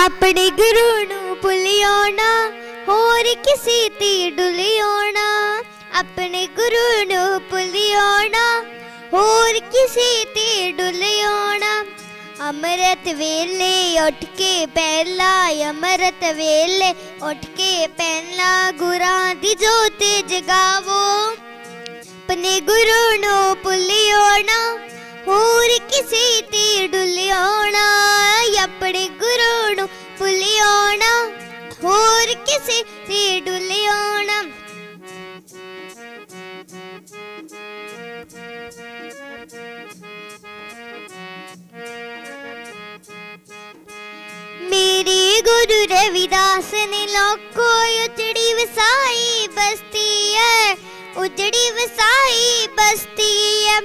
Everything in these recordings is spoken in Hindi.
अपने गुरु नू भुलियो ना होर किसी ती डुलियो ना। अपने गुरु नू भुलियो ना होर किसी ती डुलियो ना। अमृत वेले उठ के पहला अमृत वेले उठ के पहला गुरां दी जोत जगावो। अपने गुरु नू भुलियो ना होर किसी ती डुलियो ना। अपने गुरु नू भुलियो ना होर किसी ती डुलियो ना। मेरे गुरु रविदास ने लोको उजड़ी वसाई बस्ती है, उजड़ी वसाई बस्ती है।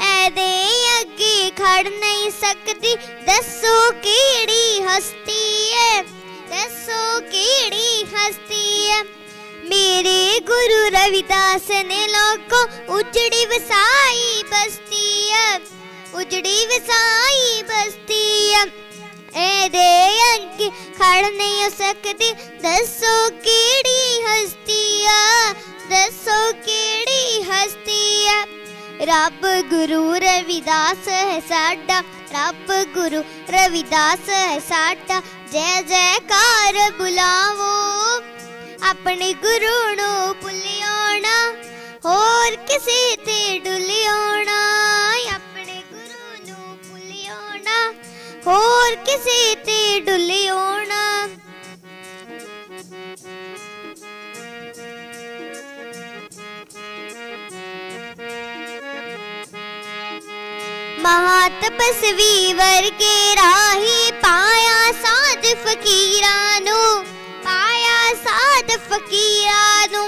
ऐदे अगे खड़ नहीं सकती दसो केड़ी हस्ती है, दसो केड़ी हस्ती है। मेरे गुरु रविदास ने लोको उजड़ी वसाई बस्ती है, उजड़ी वसाई बस्ती है। ऐदे अगे खड़ नहीं हो सकती दसो केड़ी हस्ती है, दसो केड़ी हस्ती है। रब गुरु रविदास है साडा, रब गुरु रविदास है साडा। जय जयकार बुलावो। अपने गुरु नू भुलियो ना होर किसी ते डुलियो ना। अपने गुरु नू भुलियो ना होर किसी ते डुलियो ना। महातपस्वी वर्गे राही पाया साध फकीरां नू, पाया साध फकीरां नू।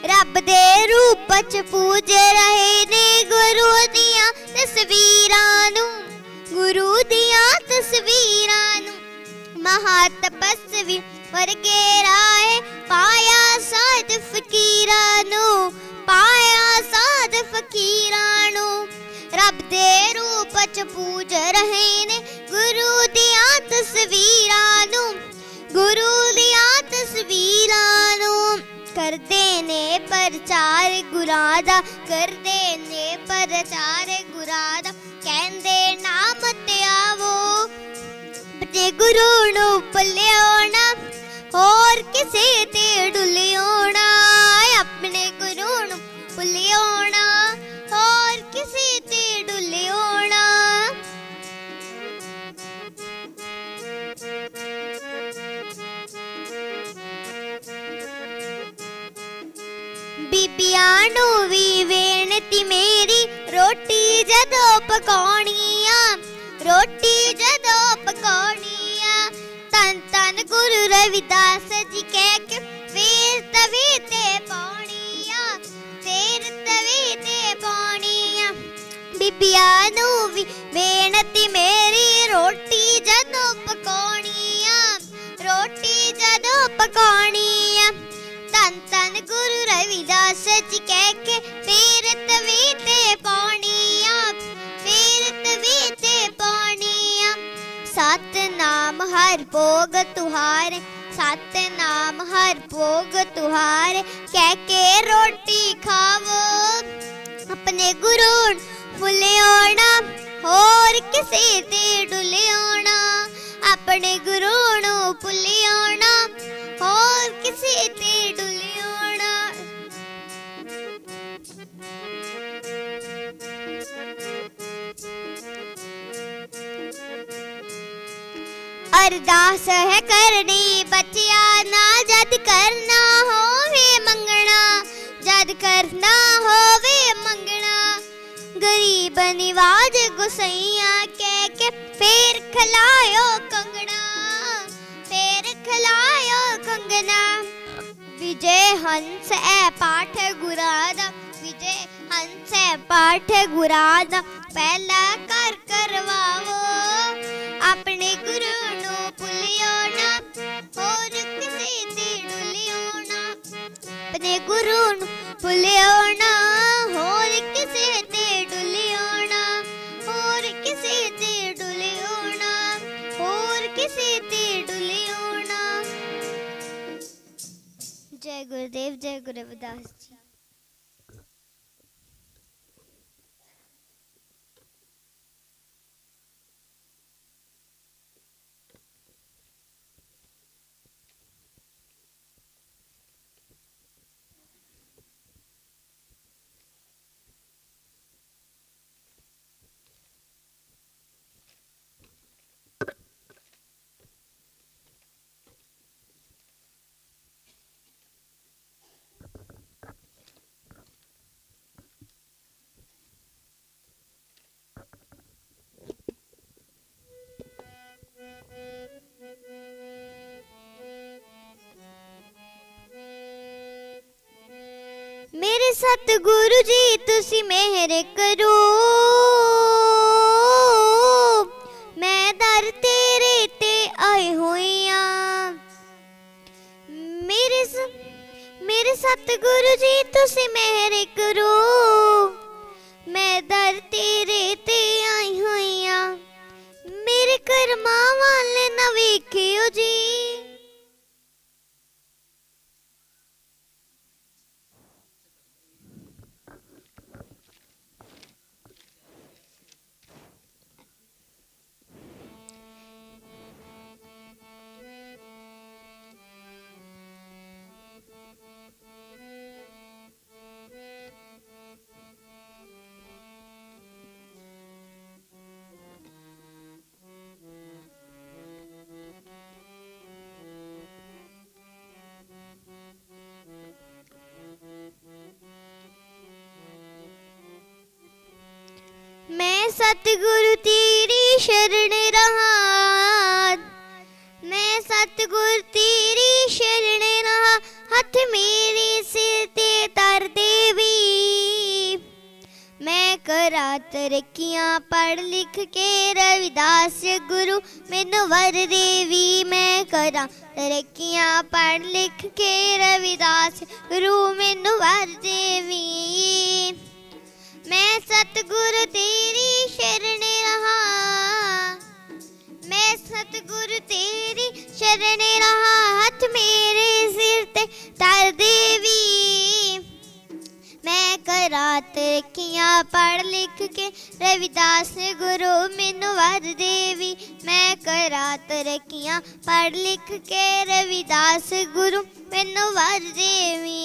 रब दे रूप च पूज रहे ने गुरु दियां तस्वीरां नू, गुरु दियां तस्वीरां नू। महातपस्वी वर्गे राहे पाया साध फकीरां नू, पाया साध फकीरां नू। रब दे रूप च पूज रहे ने गुरु दियां तस्वीरां नू, गुरु दियां तस्वीरां नू। करदे ने प्रचार गुरां दा, करदे ने प्रचार गुरां दा। कहंदे नाम ते आवो। अपने गुरु नू भुलियो ना होर किसी ते डुलियो ना। अपने गुरु नू भुलियो ना होर किसी ते डुलियो ना। बीबियां नू वी बेनती मेरी रोटी जदों पकाउणी आ, रोटी जदों पकाउणी आ। तन तन गुरु रविदास जी कह के फिर तवी ते पाउणी आ, फिर तवी ते पाउणी आ। बीबियां नू वी बेनती मेरी रोटी जदों पकाउणी आ, रोटी जदों पकाउणी आ। तन तन गुरु रविदास जी कह के फिर तवी ते पाउणी आ, फिर तवी ते पाउणी आ। सतनाम हर भोग तुहारे, सतनाम हर भोग तुहारे। कह के रोटी खावो। अपने गुरु भुलियो ना होर किसी ते डुलियो ना। अपने गुरु नू भुलियो ना होर किसी ते डुलियो ना। अरदास है करनी बचिया ना, जद करना होवे मंगना, जद करना होवे मंगना। गरीब निवाज गुसैया कह के फिर खलायो कंगना, फिर खलायो कंगना। विजय हंस है पाठ गुरादा, विजय हंस है पाठ गुरादा। पहला कर करवाओ। अपने गुरु नू भुलियो ना होर किसी ते डुलियो ना। अपने गुरु नू भुलियो ना होर किसी ते डुलियो ना, होर किसी ते डुलियो ना, होर किसी ते डुलियो। गुरुदेव जय गुरु रविदास जी। मेरे सतगुरु जी तुसी मेहर करो, मैं दर तेरे ते आए होइया। मेरे सतगुरु जी तुसी मेहर करो, मैं दर तेरे ते आई होइया। मेरे कर्मा वाले ना वेखियो जी। मैं सतगुरु तेरी शरण रहा, मैं सतगुरु तेरी शरण रहा। हाथ मेरे सिर ते तर देवी, मैं करा तरक्कियां पढ़ लिख के रविदास गुरु मैनू वर देवी। मैं करा तरक्कियां पढ़ लिख के रविदास गुरु मैनू वर देवी। मैं सतगुरु तेरी शरण रहा, मैं सतगुरु तेरी शरण रहा। हाथ मेरे सिर ते तर देवी, मैं करा तरक्कियां पढ़ लिख के रविदास गुरु मैनू वर देवी। मैं करा तरक्कियां पढ़ लिख के रविदास गुरु मैनू वर देवी।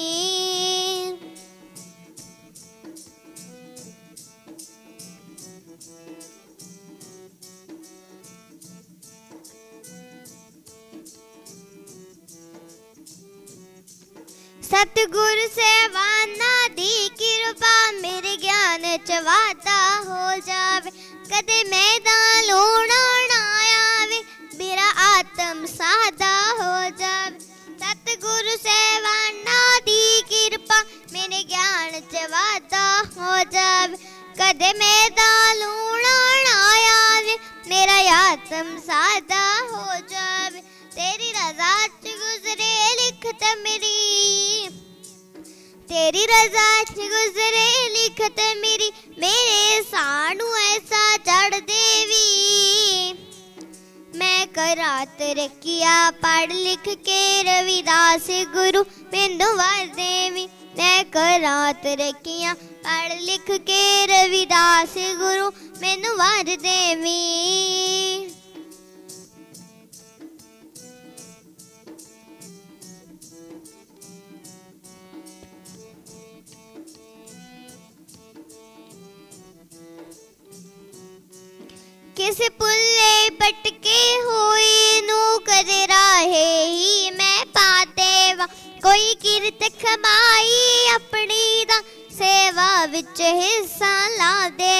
सतगुरु सेवाना दी कृपा मेरे ज्ञान च वाधा हो जावे। कदे मैदान लोना ना आवे, मेरा आत्म साधा हो जावे। सतगुरु सेवाना दी कृपा मेरे ज्ञान च वाधा हो जावे। कदे मैदान लोना ना आवे, मेरा आत्म साधा हो जावे। तेरी रज़ा च गुजरे लिखत मेरी, तेरी रज़ा च गुजरे लिखत मेरी। मेरे सानू ऐसा चढ़ देवी, मैं करा तरक्कियां पढ़ लिख के रविदास गुरु मैनू वर देवी। मैं करा तरक्कियां पढ़ लिख के रविदास गुरु मैनू वर देवी। किस पुल्ले पटके हुए नू कदे राहे ही मैं पाते वा। कोई किरत कमाई अपनी दा सेवा विच हिस्सा ला दे।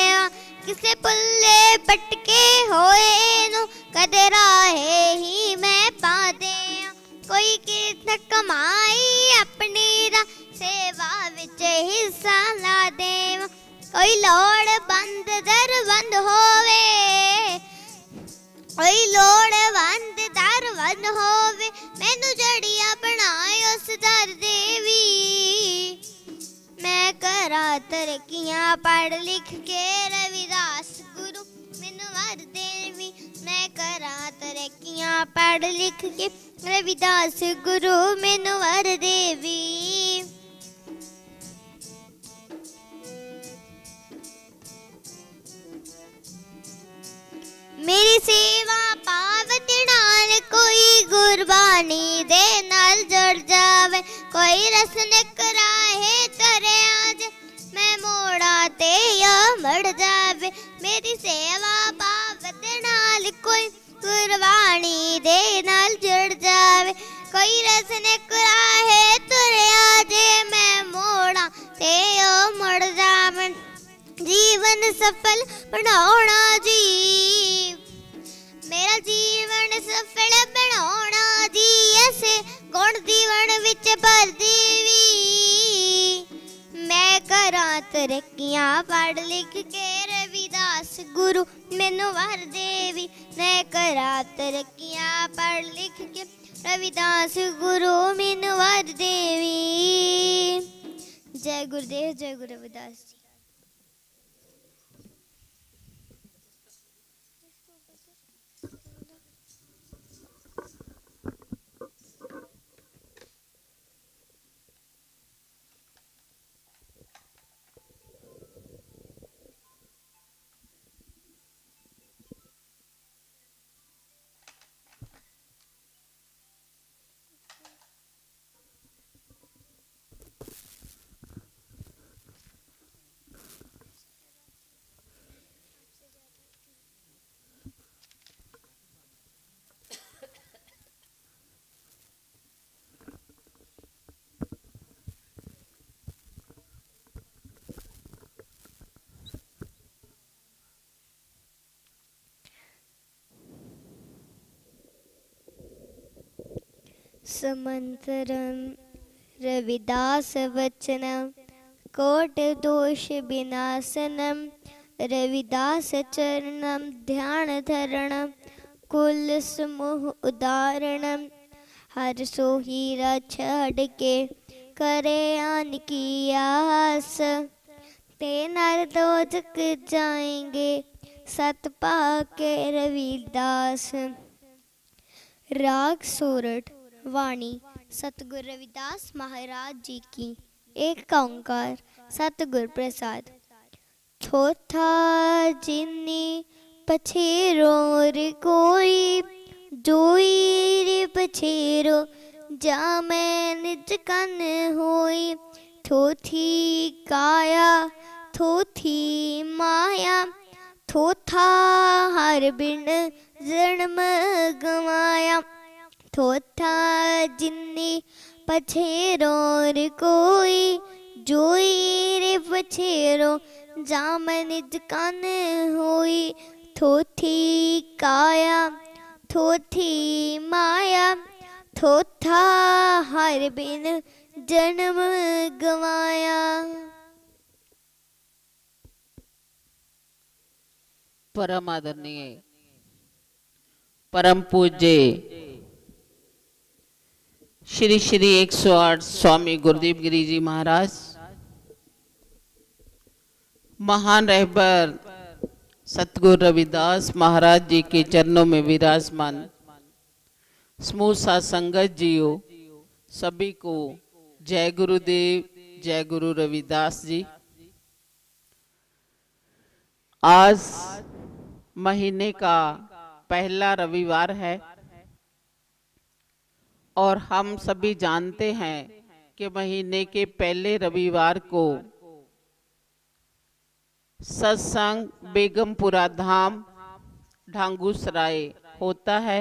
किसे पुल्ले पटके होए नू कदे राहे ही मैं पाते। कोई किरत कमाई अपनी दा सेवा विच हिस्सा ला दे। कोई लोड़ बंद दर बंद होवे, कोई लोड़ बंद दर बंद होवे। मैनू जड़िया बनाए उस दर देवी। मैं करा तरक्कियां पढ़ लिख के रविदास गुरु मैनू वार देवी। मैं करा तरक्कियां पढ़ लिख के रविदास गुरु मैनू वर देवी। मेरी सेवा पावत नाल कोई गुरबानी दे नाल जुड़ जावे। कोई रसन कराहे तरे आज मैं मोड़ा ते या मड़ जावे। मेरी सेवा पावत नाल कोई गुरबानी दे नाल जुड़ जावे। कोई रसन कराहे तरे आज मैं मोड़ा ते या मड़ जावे। जीवन सफल बनाना जी, मेरा जीवन सफल बनाना जी। ऐसे गुण जीवन विच भर देवी। मैं करा तरक्कियां पढ़ लिख के रविदास गुरु मैनू वर देवी। मैं करा तरक्कियां पढ़ लिख के रविदास गुरु मैनू वर देवी। जय गुरुदेव, जय गुरु रविदास जी। समंतरम रविदास वचनम कोट दोष विनाशनम। रविदास चरणम ध्यान धरणम कुल समूह उदाहरणम। हर सोहीरा छड़ के करे आन की आस। ते नर दोजक जाएंगे सत पाके रविदास। राग सोरठ वाणी सतगुरु रविदास महाराज जी की। एक ओंकार सतगुर प्रसाद। थोथा जिन्नी पछेरो रे कोई जोई रे पछेरो जामे निज कन होई। थोथी काया थोथी माया थोथा हर बिन जन्म गवाया। थोथा जिन्नी पछेरो रे कोई जोई रे पछेरो जाम निज कन होई। थोथी काया थोथी माया थोथा हर बिन जन्म गवाया। परम आदरणीय परम पूज्य श्री श्री 108 स्वामी गुरुदेव गिरी जी महाराज, महान रहबर सतगुरु रविदास महाराज जी के चरणों में विराजमान समूह साथ संगत जियो, सभी को जय गुरुदेव, जय गुरु रविदास जी। आज महीने का पहला रविवार है और हम सभी जानते हैं कि महीने के पहले रविवार को सत्संग बेगमपुरा धाम ढांगूसराय होता है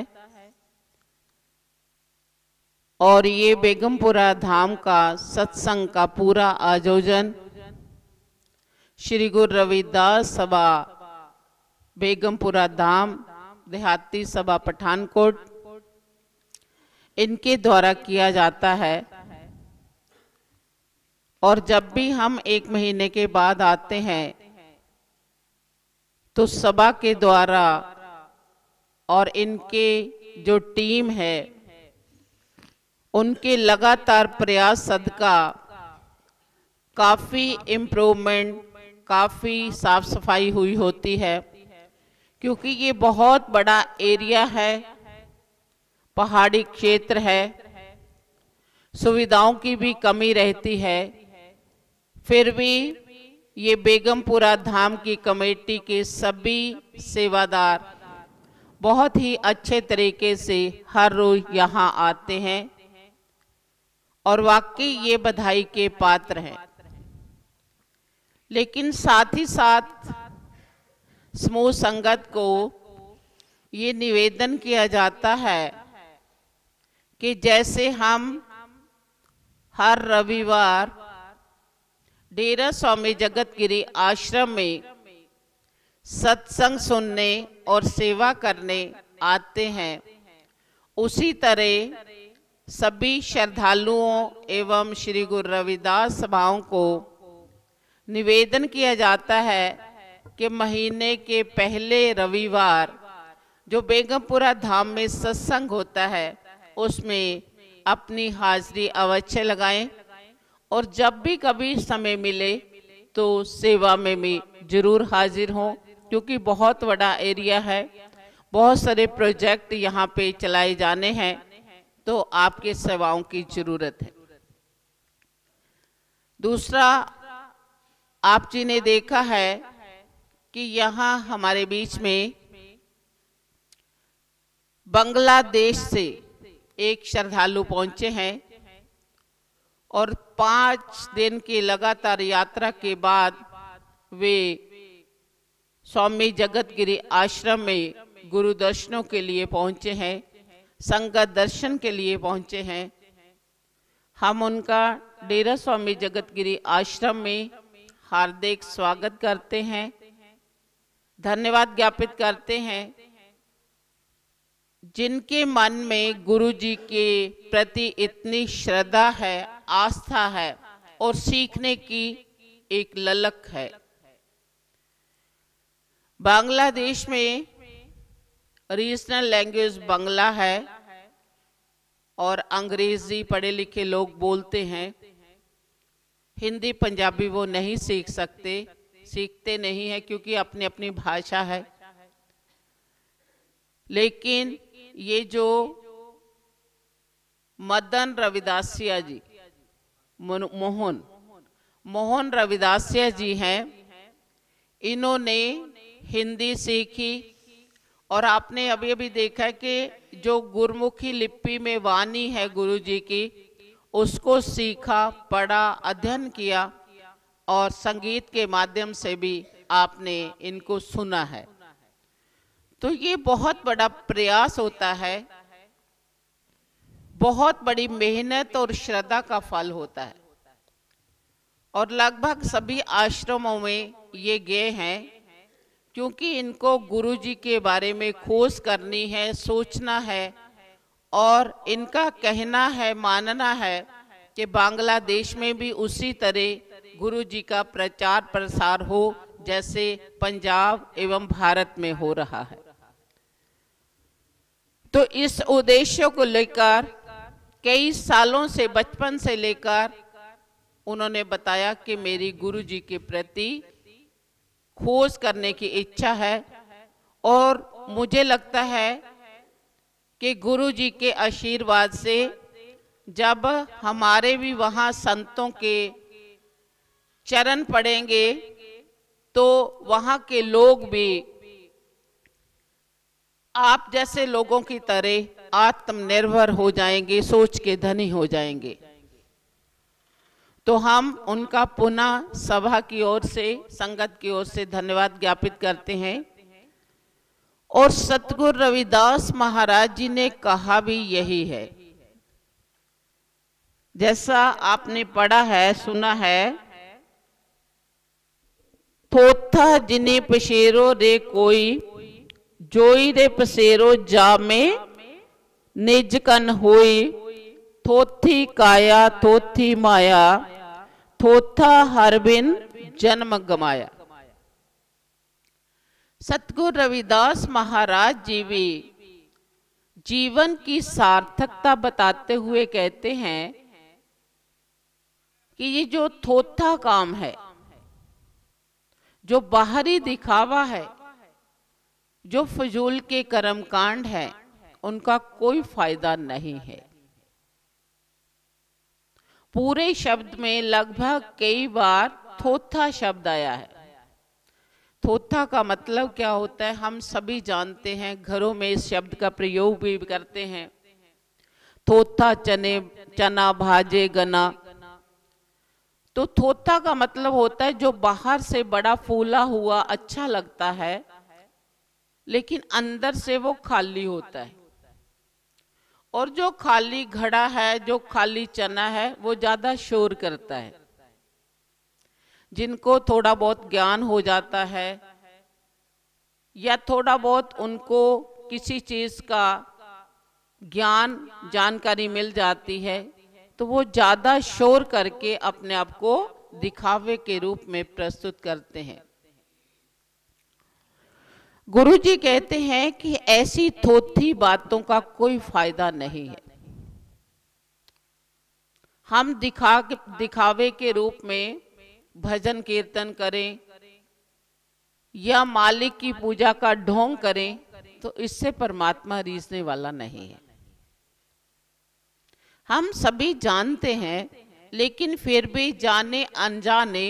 और ये बेगमपुरा धाम का सत्संग का पूरा आयोजन श्री गुरु रविदास सभा बेगमपुरा धाम देहाती सभा पठानकोट इनके द्वारा किया जाता है। और जब भी हम एक महीने के बाद आते हैं तो सभा के द्वारा और इनके जो टीम है उनके लगातार प्रयास सदका काफ़ी इम्प्रूवमेंट, काफ़ी साफ सफाई हुई होती है। क्योंकि ये बहुत बड़ा एरिया है, पहाड़ी क्षेत्र है, सुविधाओं की भी कमी रहती है। फिर भी ये बेगमपुरा धाम की कमेटी के सभी सेवादार बहुत ही अच्छे तरीके से हर रोज यहाँ आते हैं और वाकई ये बधाई के पात्र हैं। लेकिन साथ ही साथ समूह संगत को ये निवेदन किया जाता है कि जैसे हम हर रविवार डेरा स्वामी जगतगिरी आश्रम में सत्संग सुनने और सेवा करने आते हैं, उसी तरह सभी श्रद्धालुओं एवं श्री गुरु रविदास सभाओं को निवेदन किया जाता है कि महीने के पहले रविवार जो बेगमपुरा धाम में सत्संग होता है उसमें अपनी हाजिरी अवश्य लगाएं और जब भी कभी समय मिले तो सेवा में भी जरूर हाजिर हों, क्योंकि बहुत बड़ा एरिया है, बहुत सारे प्रोजेक्ट यहाँ पे चलाए जाने हैं, तो आपके सेवाओं की जरूरत है। दूसरा, आप जी ने देखा है कि यहाँ हमारे बीच में बांग्लादेश से एक श्रद्धालु पहुंचे हैं और 5 दिन की लगातार यात्रा के बाद वे स्वामी जगतगिरी आश्रम में गुरु दर्शनों के लिए पहुंचे हैं, संगत दर्शन के लिए पहुंचे हैं। हम उनका डेरा स्वामी जगतगिरी आश्रम में हार्दिक स्वागत करते हैं, धन्यवाद ज्ञापित करते हैं। जिनके मन में गुरु जी के प्रति इतनी श्रद्धा है, आस्था है और सीखने की एक ललक है। बांग्लादेश में रीजनल लैंग्वेज बांग्ला है और अंग्रेजी पढ़े लिखे लोग बोलते हैं। हिंदी पंजाबी वो नहीं सीख सकते, सीखते नहीं है क्योंकि अपनी अपनी भाषा है। लेकिन ये जो मदन रविदासिया जी, मोहन रविदासिया जी हैं, इन्होंने हिंदी सीखी और आपने अभी अभी देखा कि जो गुरमुखी लिपि में वाणी है गुरु जी की, उसको सीखा, पढ़ा, अध्ययन किया और संगीत के माध्यम से भी आपने इनको सुना है। तो ये बहुत बड़ा प्रयास होता है, बहुत बड़ी मेहनत और श्रद्धा का फल होता है और लगभग सभी आश्रमों में ये गए हैं क्योंकि इनको गुरु जी के बारे में खोज करनी है, सोचना है और इनका कहना है, मानना है कि बांग्लादेश में भी उसी तरह गुरु जी का प्रचार प्रसार हो जैसे पंजाब एवं भारत में हो रहा है। तो इस उद्देश्य को लेकर कई सालों से, बचपन से लेकर उन्होंने बताया कि मेरी गुरु जी के प्रति खोज करने की इच्छा है और मुझे लगता है कि गुरु जी के आशीर्वाद से जब हमारे भी वहाँ संतों के चरण पड़ेंगे तो वहाँ के लोग भी आप जैसे लोगों की तरह आत्मनिर्भर हो जाएंगे, सोच के धनी हो जाएंगे। तो हम उनका पुनः सभा की ओर से, संगत की ओर से धन्यवाद ज्ञापित करते हैं। और सतगुरु रविदास महाराज जी ने कहा भी यही है, जैसा आपने पढ़ा है, सुना है, थोथा जिने पशेरो रे कोई, जोई रे पसेरो जामे निज कन होई, थोथी काया थोथी माया, थोथा हर बिन जन्म गमाया। सतगुरु रविदास महाराज जी भी जीवन की सार्थकता बताते हुए कहते हैं कि ये जो थोथा काम है, जो बाहरी दिखावा है, जो फजूल के कर्मकांड है उनका कोई फायदा नहीं है। पूरे शब्द में लगभग कई बार थोथा शब्द आया है। थोथा का मतलब क्या होता है हम सभी जानते हैं, घरों में इस शब्द का प्रयोग भी करते हैं। थोथा चना भाजे गना। तो थोथा का मतलब होता है जो बाहर से बड़ा फूला हुआ अच्छा लगता है, लेकिन अंदर से वो खाली होता है। और जो खाली घड़ा है, जो खाली चना है, वो ज्यादा शोर करता है। जिनको थोड़ा बहुत ज्ञान हो जाता है या थोड़ा बहुत उनको किसी चीज का ज्ञान जानकारी मिल जाती है, तो वो ज्यादा शोर करके अपने आप को दिखावे के रूप में प्रस्तुत करते हैं। गुरुजी कहते हैं कि ऐसी थोथी बातों का कोई फायदा नहीं है। हम दिखावे के रूप में भजन कीर्तन करें या मालिक की पूजा का ढोंग करें, तो इससे परमात्मा रीझने वाला नहीं है। हम सभी जानते हैं, लेकिन फिर भी जाने अनजाने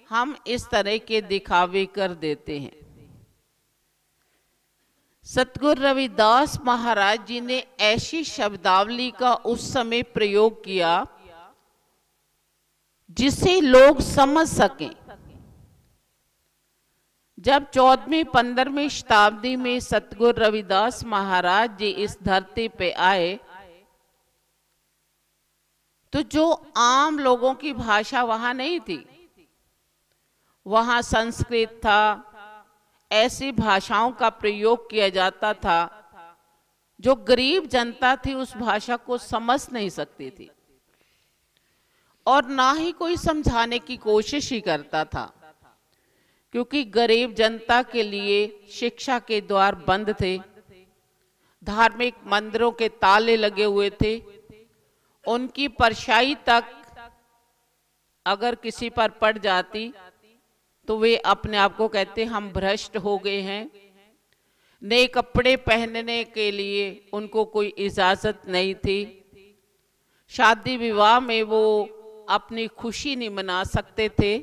हम इस तरह के दिखावे कर देते हैं। सतगुरु रविदास महाराज जी ने ऐसी शब्दावली का उस समय प्रयोग किया जिसे लोग समझ सकें। जब 14वीं 15वीं शताब्दी में सतगुरु रविदास महाराज जी इस धरती पे आए, तो जो आम लोगों की भाषा वहां नहीं थी, वहां संस्कृत था। ऐसी भाषाओं का प्रयोग किया जाता था जो गरीब जनता थी उस भाषा को समझ नहीं सकती थी, और ना ही कोई समझाने की कोशिश ही करता था, क्योंकि गरीब जनता के लिए शिक्षा के द्वार बंद थे, धार्मिक मंदिरों के ताले लगे हुए थे। उनकी परछाई तक अगर किसी पर पड़ जाती तो वे अपने आप को कहते हम भ्रष्ट हो गए हैं। नए कपड़े पहनने के लिए उनको कोई इजाजत नहीं थी। शादी विवाह में वो अपनी खुशी नहीं मना सकते थे।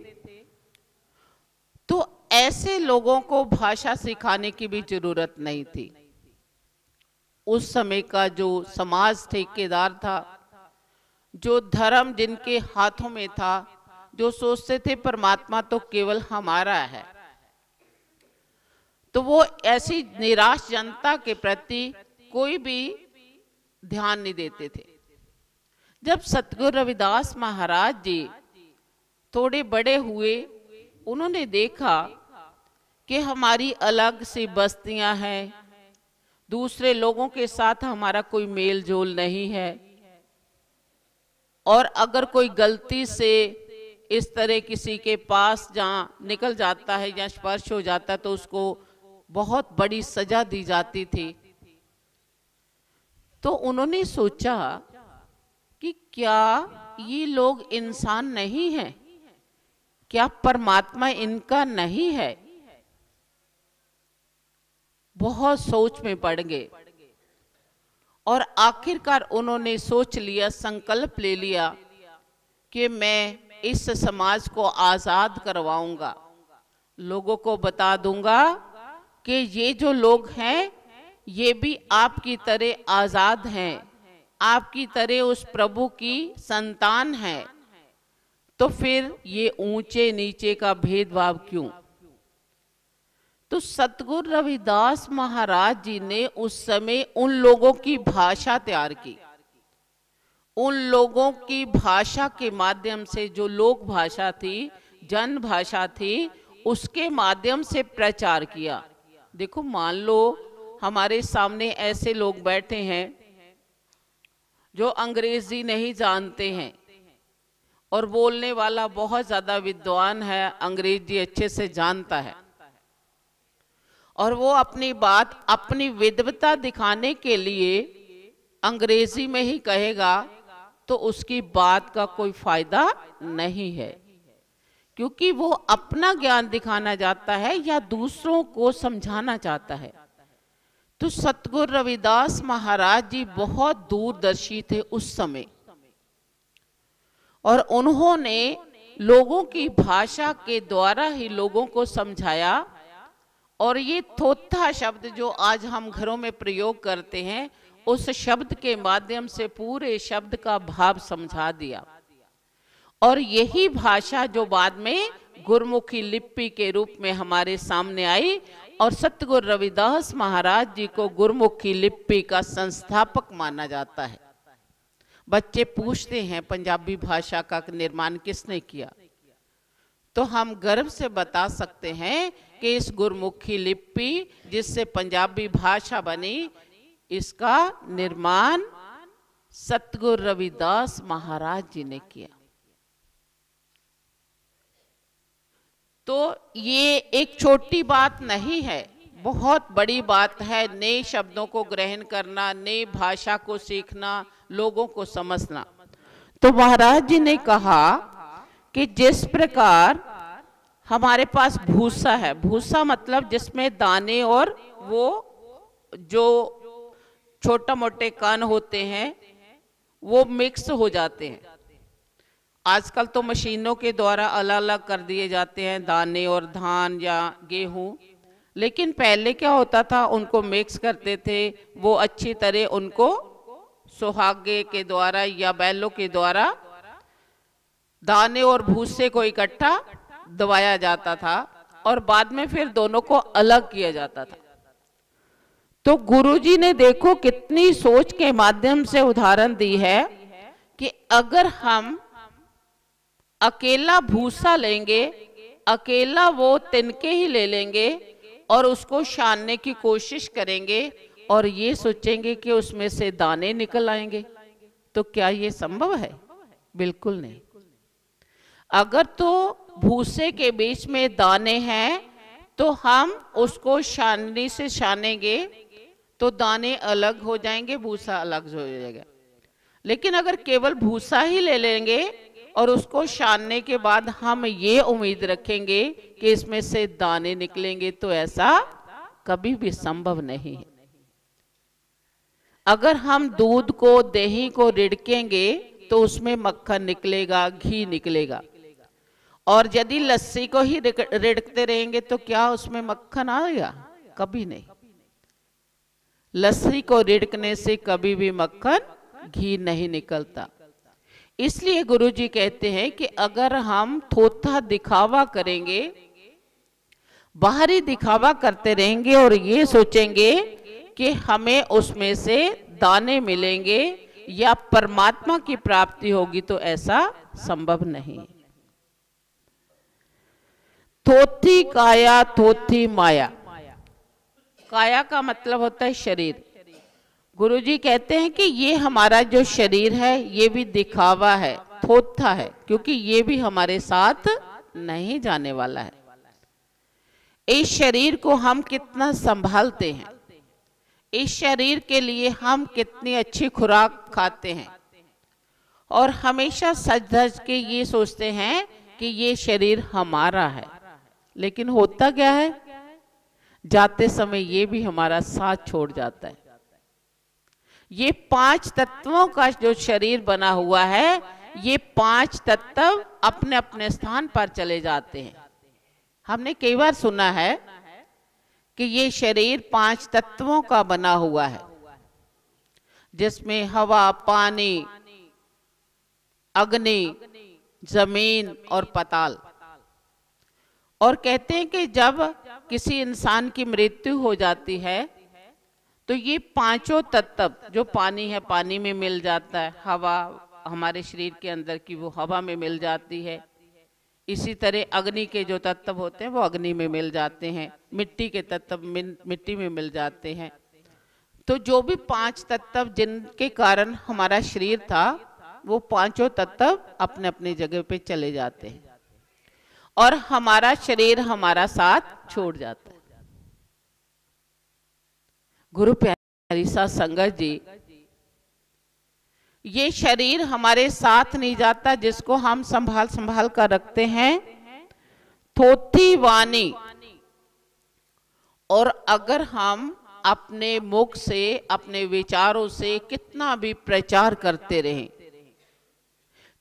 तो ऐसे लोगों को भाषा सिखाने की भी जरूरत नहीं थी। उस समय का जो समाज ठेकेदार था, जो धर्म जिनके हाथों में था, जो सोचते थे परमात्मा तो केवल हमारा है, तो वो ऐसी निराश जनता के प्रति कोई भी ध्यान नहीं देते थे। जब सतगुरु रविदास महाराज जी थोड़े बड़े हुए, उन्होंने देखा कि हमारी अलग सी बस्तियां हैं, दूसरे लोगों के साथ हमारा कोई मेल जोल नहीं है, और अगर कोई गलती से इस तरह किसी के पास जहाँ निकल जाता है या स्पर्श हो जाता है तो उसको बहुत बड़ी सजा दी जाती थी। तो उन्होंने सोचा कि क्या ये लोग इंसान नहीं हैं? क्या परमात्मा इनका नहीं है? बहुत सोच में पड़ गए और आखिरकार उन्होंने सोच लिया, संकल्प ले लिया कि मैं इस समाज को आजाद करवाऊंगा। लोगों को बता दूंगा कि ये जो लोग हैं ये भी आपकी तरह आजाद हैं, आपकी तरह उस प्रभु की संतान है। तो फिर ये ऊंचे नीचे का भेदभाव क्यों? तो सतगुरु रविदास महाराज जी ने उस समय उन लोगों की भाषा तैयार की। उन लोगों की भाषा के माध्यम से, जो लोक भाषा थी, जन भाषा थी, उसके माध्यम से प्रचार किया। देखो, मान लो हमारे सामने ऐसे लोग बैठे हैं जो अंग्रेजी नहीं जानते हैं और बोलने वाला बहुत ज्यादा विद्वान है, अंग्रेजी अच्छे से जानता है, और वो अपनी बात, अपनी विद्वता दिखाने के लिए अंग्रेजी में ही कहेगा, तो उसकी बात का कोई फायदा नहीं है, क्योंकि वो अपना ज्ञान दिखाना चाहता है या दूसरों को समझाना चाहता है। तो सतगुरु रविदास महाराज जी बहुत दूरदर्शी थे उस समय, और उन्होंने लोगों की भाषा के द्वारा ही लोगों को समझाया। और ये थोथा शब्द जो आज हम घरों में प्रयोग करते हैं, उस शब्द के माध्यम से पूरे शब्द का भाव समझा दिया। और यही भाषा जो बाद में गुरमुखी लिपि के रूप में हमारे सामने आई, और सतगुरु रविदास महाराज जी को गुरमुखी लिपि का संस्थापक माना जाता है। बच्चे पूछते हैं पंजाबी भाषा का निर्माण किसने किया, तो हम गर्व से बता सकते हैं कि इस गुरमुखी लिपि जिससे पंजाबी भाषा बनी, इसका निर्माण सतगुरु रविदास महाराज जी ने किया। तो ये एक छोटी बात नहीं है, बहुत बड़ी बात है। नए शब्दों को ग्रहण करना, नई भाषा को सीखना, लोगों को समझना। तो महाराज जी ने कहा कि जिस प्रकार हमारे पास भूसा है, भूसा मतलब जिसमें दाने और वो जो छोटा मोटे कण होते हैं वो मिक्स हो जाते हैं। आजकल तो मशीनों के द्वारा अलग अलग कर दिए जाते हैं दाने और धान या गेहूं, लेकिन पहले क्या होता था, उनको मिक्स करते थे। वो अच्छी तरह उनको सुहागे के द्वारा या बैलों के द्वारा दाने और भूसे को इकट्ठा दबाया जाता था, और बाद में फिर दोनों को अलग किया जाता था। तो गुरुजी ने देखो कितनी सोच के माध्यम से उदाहरण दी है कि अगर हम अकेला भूसा लेंगे, अकेला वो तिनके ही ले लेंगे और उसको छानने की कोशिश करेंगे और ये सोचेंगे कि उसमें से दाने निकल आएंगे, तो क्या ये संभव है? बिल्कुल नहीं। अगर तो भूसे के बीच में दाने हैं तो हम उसको छाननी से छानेंगे तो दाने अलग हो जाएंगे, भूसा अलग हो जाएगा। लेकिन अगर केवल भूसा ही ले लेंगे और उसको छानने के बाद हम ये उम्मीद रखेंगे कि इसमें से दाने निकलेंगे, तो ऐसा कभी भी संभव नहीं है। अगर हम दूध को, दही को रिड़केंगे तो उसमें मक्खन निकलेगा, घी निकलेगा। और यदि लस्सी को ही रिड़कते रहेंगे तो क्या उसमें मक्खन आएगा? कभी नहीं। लस्सी को रिड़कने से कभी भी मक्खन, घी नहीं निकलता। इसलिए गुरुजी कहते हैं कि अगर हम थोथा दिखावा करेंगे, बाहरी दिखावा करते रहेंगे और ये सोचेंगे कि हमें उसमें से दाने मिलेंगे या परमात्मा की प्राप्ति होगी, तो ऐसा संभव नहीं। थोथी काया थोथी माया। काया का मतलब होता है शरीर। गुरुजी कहते हैं कि ये हमारा जो शरीर है ये भी दिखावा है, थोथा है, क्योंकि ये भी हमारे साथ नहीं जाने वाला है। इस शरीर को हम कितना संभालते हैं, इस शरीर के लिए हम कितनी अच्छी खुराक खाते हैं और हमेशा सज धज के ये सोचते हैं कि ये शरीर हमारा है। लेकिन होता क्या है, जाते समय ये भी हमारा साथ छोड़ जाता है। ये 5 तत्वों का जो शरीर बना हुआ है, ये 5 तत्व अपने अपने स्थान पर चले जाते हैं। हमने कई बार सुना है कि ये शरीर 5 तत्वों का बना हुआ है, जिसमें हवा, पानी, अग्नि, जमीन और पाताल। और कहते हैं कि जब किसी इंसान की मृत्यु हो जाती है तो ये 5 तत्व, जो पानी है पानी में मिल जाता है, हवा हमारे शरीर के अंदर की वो हवा में मिल जाती है, इसी तरह अग्नि के जो तत्व होते हैं वो अग्नि में मिल जाते हैं, मिट्टी के तत्व मिट्टी में मिल जाते हैं। तो जो भी 5 तत्व जिनके कारण हमारा शरीर था, वो 5 तत्व अपने अपनी जगह पे चले जाते हैं और हमारा शरीर हमारा साथ छोड़ जाता है। गुरु प्यारी साध संगत जी, ये शरीर हमारे साथ नहीं जाता, जिसको हम संभाल संभाल कर रखते हैं, थोथी वाणी। और अगर हम अपने मुख से, अपने विचारों से कितना भी प्रचार करते रहें,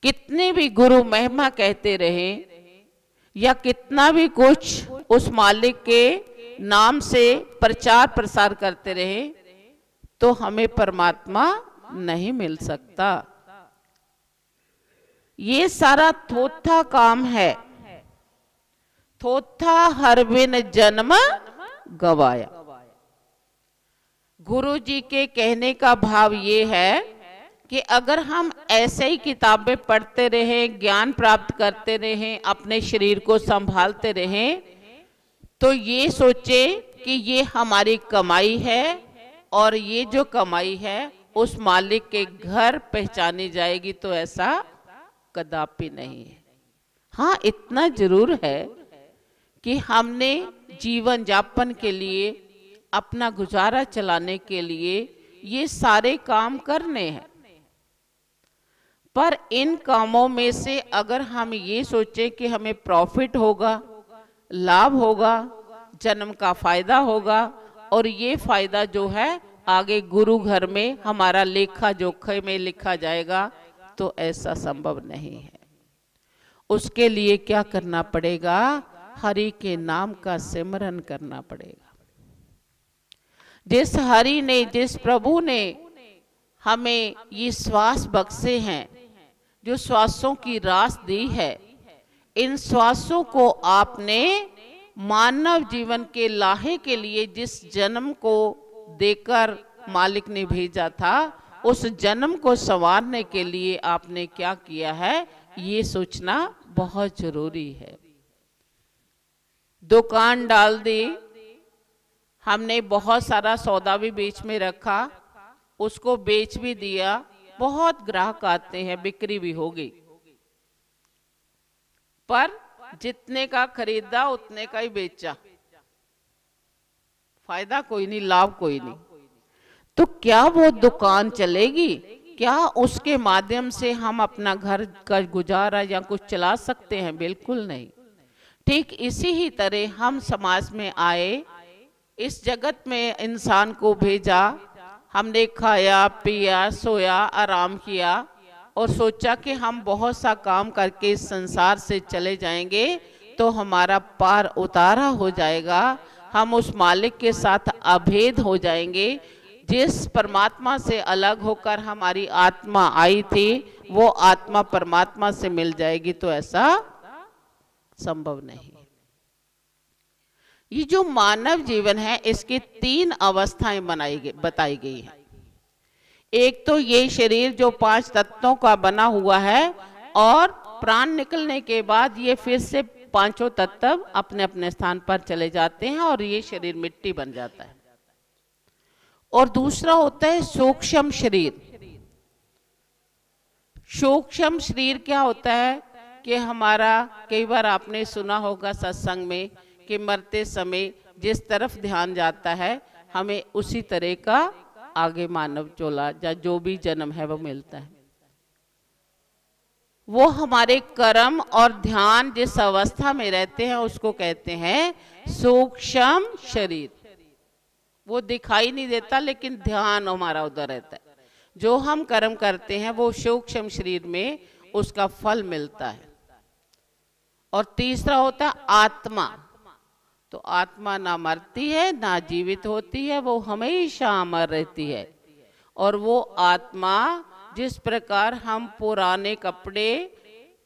कितने भी गुरु महिमा कहते रहें, या कितना भी कुछ उस मालिक के नाम से प्रचार प्रसार करते रहे, तो हमें परमात्मा नहीं मिल सकता। ये सारा थोथा काम है। थोथा हर बिन जन्म गवाया। गुरु जी के कहने का भाव ये है कि अगर हम ऐसे ही किताबें पढ़ते रहें, ज्ञान प्राप्त करते रहें, अपने शरीर को संभालते रहें, तो ये सोचे कि ये हमारी कमाई है और ये जो कमाई है उस मालिक के घर पहचानी जाएगी, तो ऐसा कदापि नहीं है। हाँ, इतना जरूर है कि हमने जीवन यापन के लिए, अपना गुजारा चलाने के लिए ये सारे काम करने हैं, पर इन कामों में से अगर हम ये सोचें कि हमें प्रॉफिट होगा, लाभ होगा, जन्म का फायदा होगा, और ये फायदा जो है आगे गुरु घर में हमारा लेखा जोखे में लिखा जाएगा, तो ऐसा संभव नहीं है। उसके लिए क्या करना पड़ेगा? हरि के नाम का सिमरन करना पड़ेगा। जिस हरि ने, जिस प्रभु ने हमें ये श्वास बख्शे हैं, जो श्वासों की रास दी है, इन श्वासों को आपने मानव जीवन के लाहे के लिए जिस जन्म को देकर मालिक ने भेजा था, उस जन्म को संवारने के लिए आपने क्या किया है, ये सोचना बहुत जरूरी है। दुकान डाल दी, हमने बहुत सारा सौदा भी बीच में रखा, उसको बेच भी दिया, बहुत ग्राहक आते हैं, बिक्री भी हो गई, पर जितने का खरीदा उतने का ही बेचा, फायदा कोई नहीं, लाभ कोई नहीं। तो क्या वो दुकान चलेगी? क्या उसके माध्यम से हम अपना घर का गुजारा या कुछ चला सकते हैं? बिल्कुल नहीं। ठीक इसी ही तरह हम समाज में आए, इस जगत में इंसान को भेजा, हमने खाया पिया सोया आराम किया और सोचा कि हम बहुत सा काम करके इस संसार से चले जाएंगे तो हमारा पार उतारा हो जाएगा, हम उस मालिक के साथ अभेद हो जाएंगे। जिस परमात्मा से अलग होकर हमारी आत्मा आई थी, वो आत्मा परमात्मा से मिल जाएगी, तो ऐसा संभव नहीं। ये जो मानव जीवन है, इसकी 3 अवस्थाएं बताई गई हैं। एक तो ये शरीर जो 5 तत्वों का बना हुआ है, और प्राण निकलने के बाद ये फिर से 5 तत्व अपने अपने स्थान पर चले जाते हैं और ये शरीर मिट्टी बन जाता है। और दूसरा होता है सूक्ष्म शरीर। सूक्ष्म शरीर क्या होता है कि हमारा, कई बार आपने सुना होगा सत्संग में कि मरते समय जिस तरफ ध्यान जाता है, हमें उसी तरह का आगे मानव चोला या जो भी जन्म है वो मिलता है। वो हमारे कर्म और ध्यान जिस अवस्था में रहते हैं उसको कहते हैं सूक्ष्म शरीर। वो दिखाई नहीं देता, लेकिन ध्यान हमारा उधर रहता है। जो हम कर्म करते हैं वो सूक्ष्म शरीर में उसका फल मिलता है। और तीसरा होता है आत्मा। तो आत्मा ना मरती है ना जीवित होती है, वो हमेशा अमर रहती है। और वो आत्मा, जिस प्रकार हम पुराने कपड़े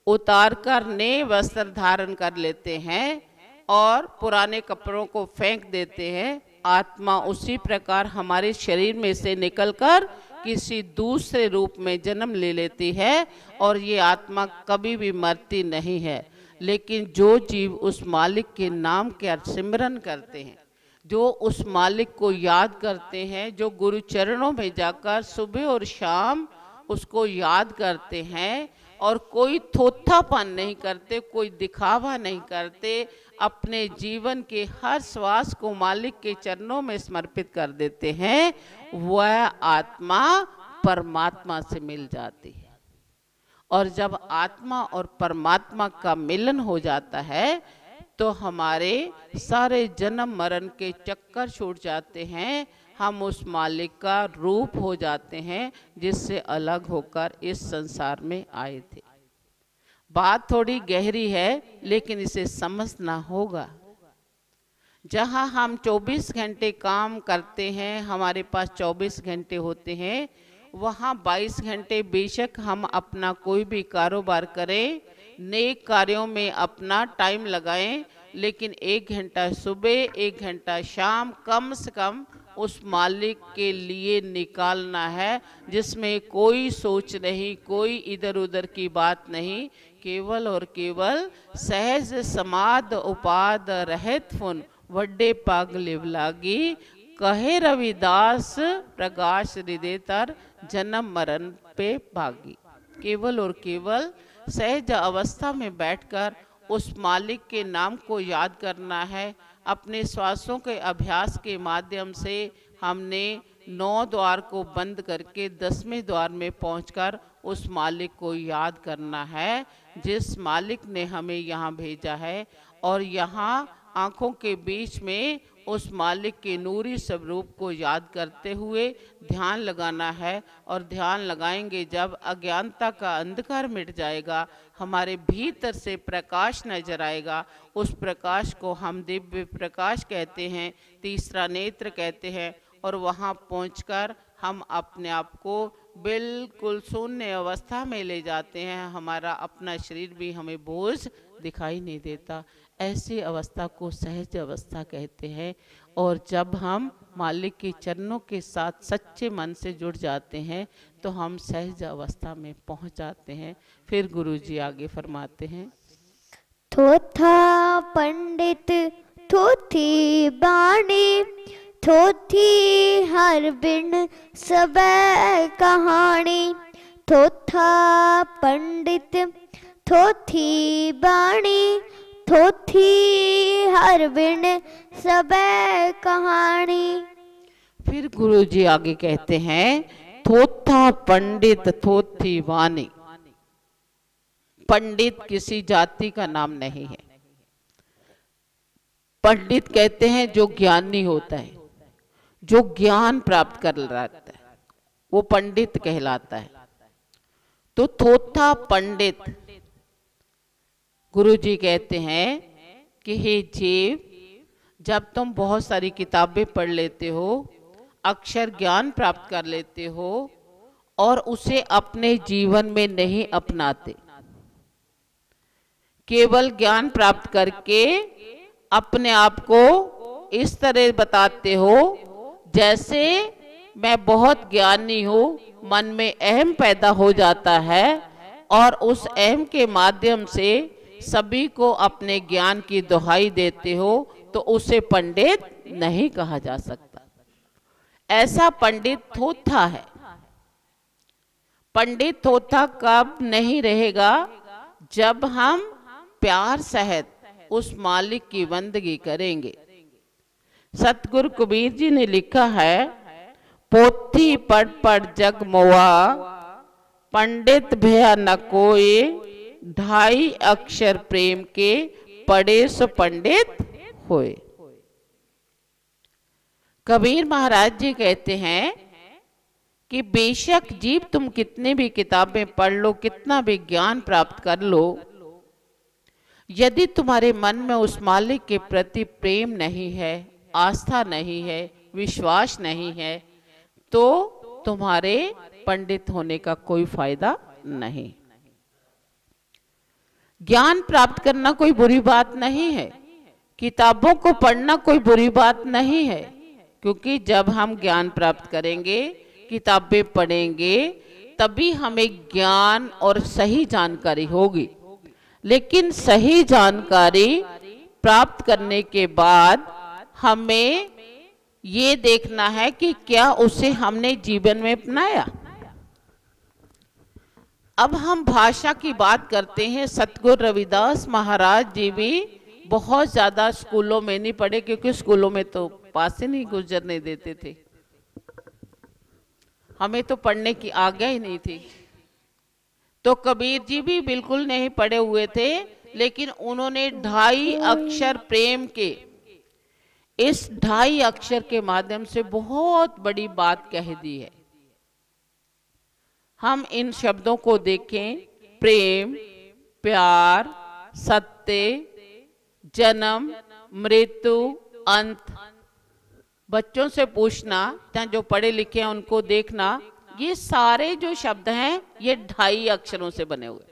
उतार कर नए वस्त्र धारण कर लेते हैं और पुराने कपड़ों को फेंक देते हैं, आत्मा उसी प्रकार हमारे शरीर में से निकलकर किसी दूसरे रूप में जन्म ले लेती है। और ये आत्मा कभी भी मरती नहीं है। लेकिन जो जीव उस मालिक के नाम के सिमरन करते हैं, जो उस मालिक को याद करते हैं, जो गुरु चरणों में जाकर सुबह और शाम उसको याद करते हैं और कोई थोथापन नहीं करते, कोई दिखावा नहीं करते, अपने जीवन के हर श्वास को मालिक के चरणों में समर्पित कर देते हैं, वह आत्मा परमात्मा से मिल जाती है। और जब आत्मा और परमात्मा का मिलन हो जाता है तो हमारे सारे जन्म मरण के चक्कर छूट जाते हैं। हम उस मालिक का रूप हो जाते हैं जिससे अलग होकर इस संसार में आए थे। बात थोड़ी गहरी है लेकिन इसे समझना होगा। जहाँ हम 24 घंटे काम करते हैं, हमारे पास 24 घंटे होते हैं, वहाँ 22 घंटे बेशक हम अपना कोई भी कारोबार करें, नेक कार्यों में अपना टाइम लगाएं, लेकिन 1 घंटा सुबह 1 घंटा शाम कम से कम उस मालिक के लिए निकालना है, जिसमें कोई सोच नहीं, कोई इधर उधर की बात नहीं, केवल और केवल सहज समाद उपाद रहित फुन वड्डे पाग लिवलागी, कहे रविदास प्रकाश हृदय तर जन्म मरण पे भागी। केवल और केवल सहज अवस्था में बैठकर उस मालिक के नाम को याद करना है। अपने श्वासों के अभ्यास के माध्यम से हमने 9 द्वार को बंद करके 10वें द्वार में पहुंचकर उस मालिक को याद करना है, जिस मालिक ने हमें यहाँ भेजा है। और यहाँ आँखों के बीच में उस मालिक के नूरी स्वरूप को याद करते हुए ध्यान लगाना है। और ध्यान लगाएंगे जब अज्ञानता का अंधकार मिट जाएगा, हमारे भीतर से प्रकाश नजर आएगा। उस प्रकाश को हम दिव्य प्रकाश कहते हैं, तीसरा नेत्र कहते हैं। और वहाँ पहुंचकर हम अपने आप को बिल्कुल शून्य अवस्था में ले जाते हैं। हमारा अपना शरीर भी हमें बोझ दिखाई नहीं देता। ऐसी अवस्था को सहज अवस्था कहते हैं। और जब हम मालिक के चरणों के साथ सच्चे मन से जुड़ जाते हैं तो हम सहज अवस्था में पहुंच जाते हैं। फिर गुरु जी आगे फरमाते हैं, थोथा पंडित थोथी बाणी, थोथी हर बिन सब कहानी। थोथा पंडित थोथी बाणी, थोथी हर बिन सब कहानी। फिर गुरु जी आगे कहते हैं, थोथा पंडित थोथी वाणी। पंडित किसी जाति का नाम नहीं है। पंडित कहते हैं जो ज्ञानी होता है, जो ज्ञान प्राप्त कर लेता है, वो पंडित कहलाता है। तो थोथा पंडित, गुरु जी कहते हैं कि हे जीव, जब तुम बहुत सारी किताबें पढ़ लेते हो, अक्षर ज्ञान प्राप्त कर लेते हो और उसे अपने जीवन में नहीं अपनाते, केवल ज्ञान प्राप्त करके अपने आप को इस तरह बताते हो जैसे मैं बहुत ज्ञानी हूँ, मन में अहम पैदा हो जाता है और उस अहम के माध्यम से सभी को अपने ज्ञान की दुहाई देते हो, तो उसे पंडित नहीं कहा जा सकता। ऐसा पंडित थोथा है। पंडित थोथा कब नहीं रहेगा? जब हम प्यार सहित उस मालिक की बंदगी करेंगे। सतगुरु कबीर जी ने लिखा है, पोथी पढ़ पढ़ जग मोआ, पंडित भया न कोई, 2.5 अक्षर प्रेम के पढ़े सो पंडित होए। कबीर महाराज जी कहते हैं कि बेशक जीव तुम कितने भी किताबें पढ़ लो, कितना भी ज्ञान प्राप्त कर लो, यदि तुम्हारे मन में उस मालिक के प्रति प्रेम नहीं है, आस्था नहीं है, विश्वास नहीं है, तो तुम्हारे पंडित होने का कोई फायदा नहीं। ज्ञान प्राप्त करना कोई बुरी बात नहीं है, किताबों को पढ़ना कोई बुरी बात नहीं है, क्योंकि जब हम ज्ञान प्राप्त करेंगे, किताबें पढ़ेंगे, तभी हमें ज्ञान और सही जानकारी होगी। लेकिन सही जानकारी प्राप्त करने के बाद हमें ये देखना है कि क्या उसे हमने जीवन में अपनाया। अब हम भाषा की बात करते हैं। सतगुरु रविदास महाराज जी भी बहुत ज़्यादा स्कूलों में नहीं पढ़े, क्योंकि स्कूलों में तो पास ही नहीं गुजरने देते थे, हमें तो पढ़ने की आज्ञा ही नहीं थी। तो कबीर जी भी बिल्कुल नहीं पढ़े हुए थे, लेकिन उन्होंने 2.5 अक्षर प्रेम के इस ढाई अक्षर के माध्यम से बहुत बड़ी बात कह दी है। हम इन शब्दों को देखें, प्रेम, प्यार, सत्य, जन्म, मृत्यु, अंत। बच्चों से पूछना, जो पढ़े लिखे हैं उनको देखना, ये सारे जो शब्द हैं ये ढाई अक्षरों से बने हुए।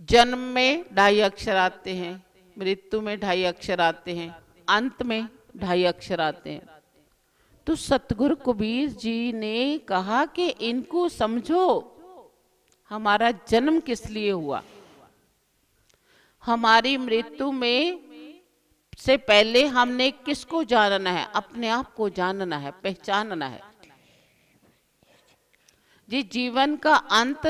जन्म में ढाई अक्षर आते हैं, मृत्यु में ढाई अक्षर आते हैं, अंत में ढाई अक्षर आते हैं। तो सतगुरु कबीर जी ने कहा कि इनको समझो, हमारा जन्म किस लिए हुआ, हमारी मृत्यु में से पहले हमने किसको जानना है, अपने आप को जानना है, पहचानना है। जी, जीवन का अंत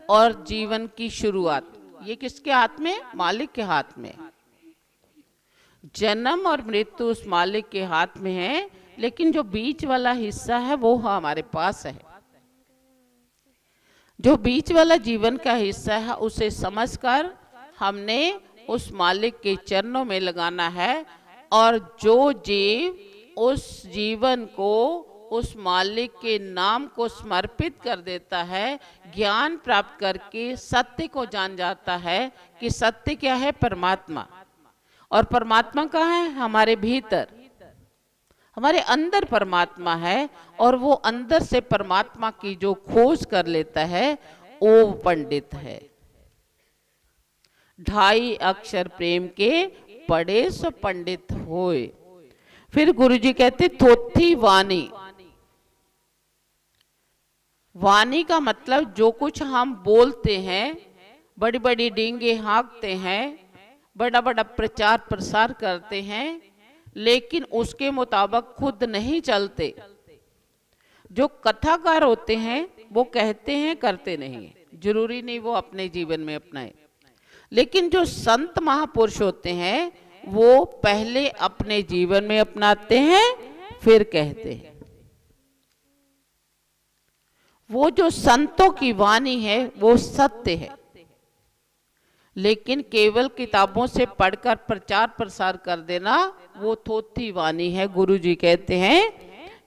और जीवन की शुरुआत ये किसके हाथ में? मालिक के हाथ में। जन्म और मृत्यु उस मालिक के हाथ में है, लेकिन जो बीच वाला हिस्सा है वो हमारे पास है। जो बीच वाला जीवन का हिस्सा है उसे समझकर हमने उस मालिक के चरणों में लगाना है। और जो जीव उस जीवन को उस मालिक के नाम को समर्पित कर देता है, ज्ञान प्राप्त करके सत्य को जान जाता है कि सत्य क्या है? परमात्मा। और परमात्मा कहाँ है? हमारे भीतर, हमारे अंदर परमात्मा है। और वो अंदर से परमात्मा की जो खोज कर लेता है वो पंडित है। ढाई अक्षर प्रेम के पढ़े सो पंडित होए। फिर गुरुजी कहते थोथी वाणी। वाणी का मतलब जो कुछ हम बोलते हैं, बड़ी बड़ी डींगे हाँकते हैं, बड़ा बड़ा प्रचार प्रसार करते हैं, लेकिन उसके मुताबिक खुद नहीं चलते। जो कथाकार होते हैं वो कहते हैं, करते नहीं है। जरूरी नहीं वो अपने जीवन में अपनाए। लेकिन जो संत महापुरुष होते हैं वो पहले अपने जीवन में अपनाते हैं, फिर कहते हैं। वो जो संतों की वाणी है वो सत्य है। लेकिन केवल किताबों से पढ़कर प्रचार प्रसार कर देना वो थोथी वाणी है। गुरुजी कहते हैं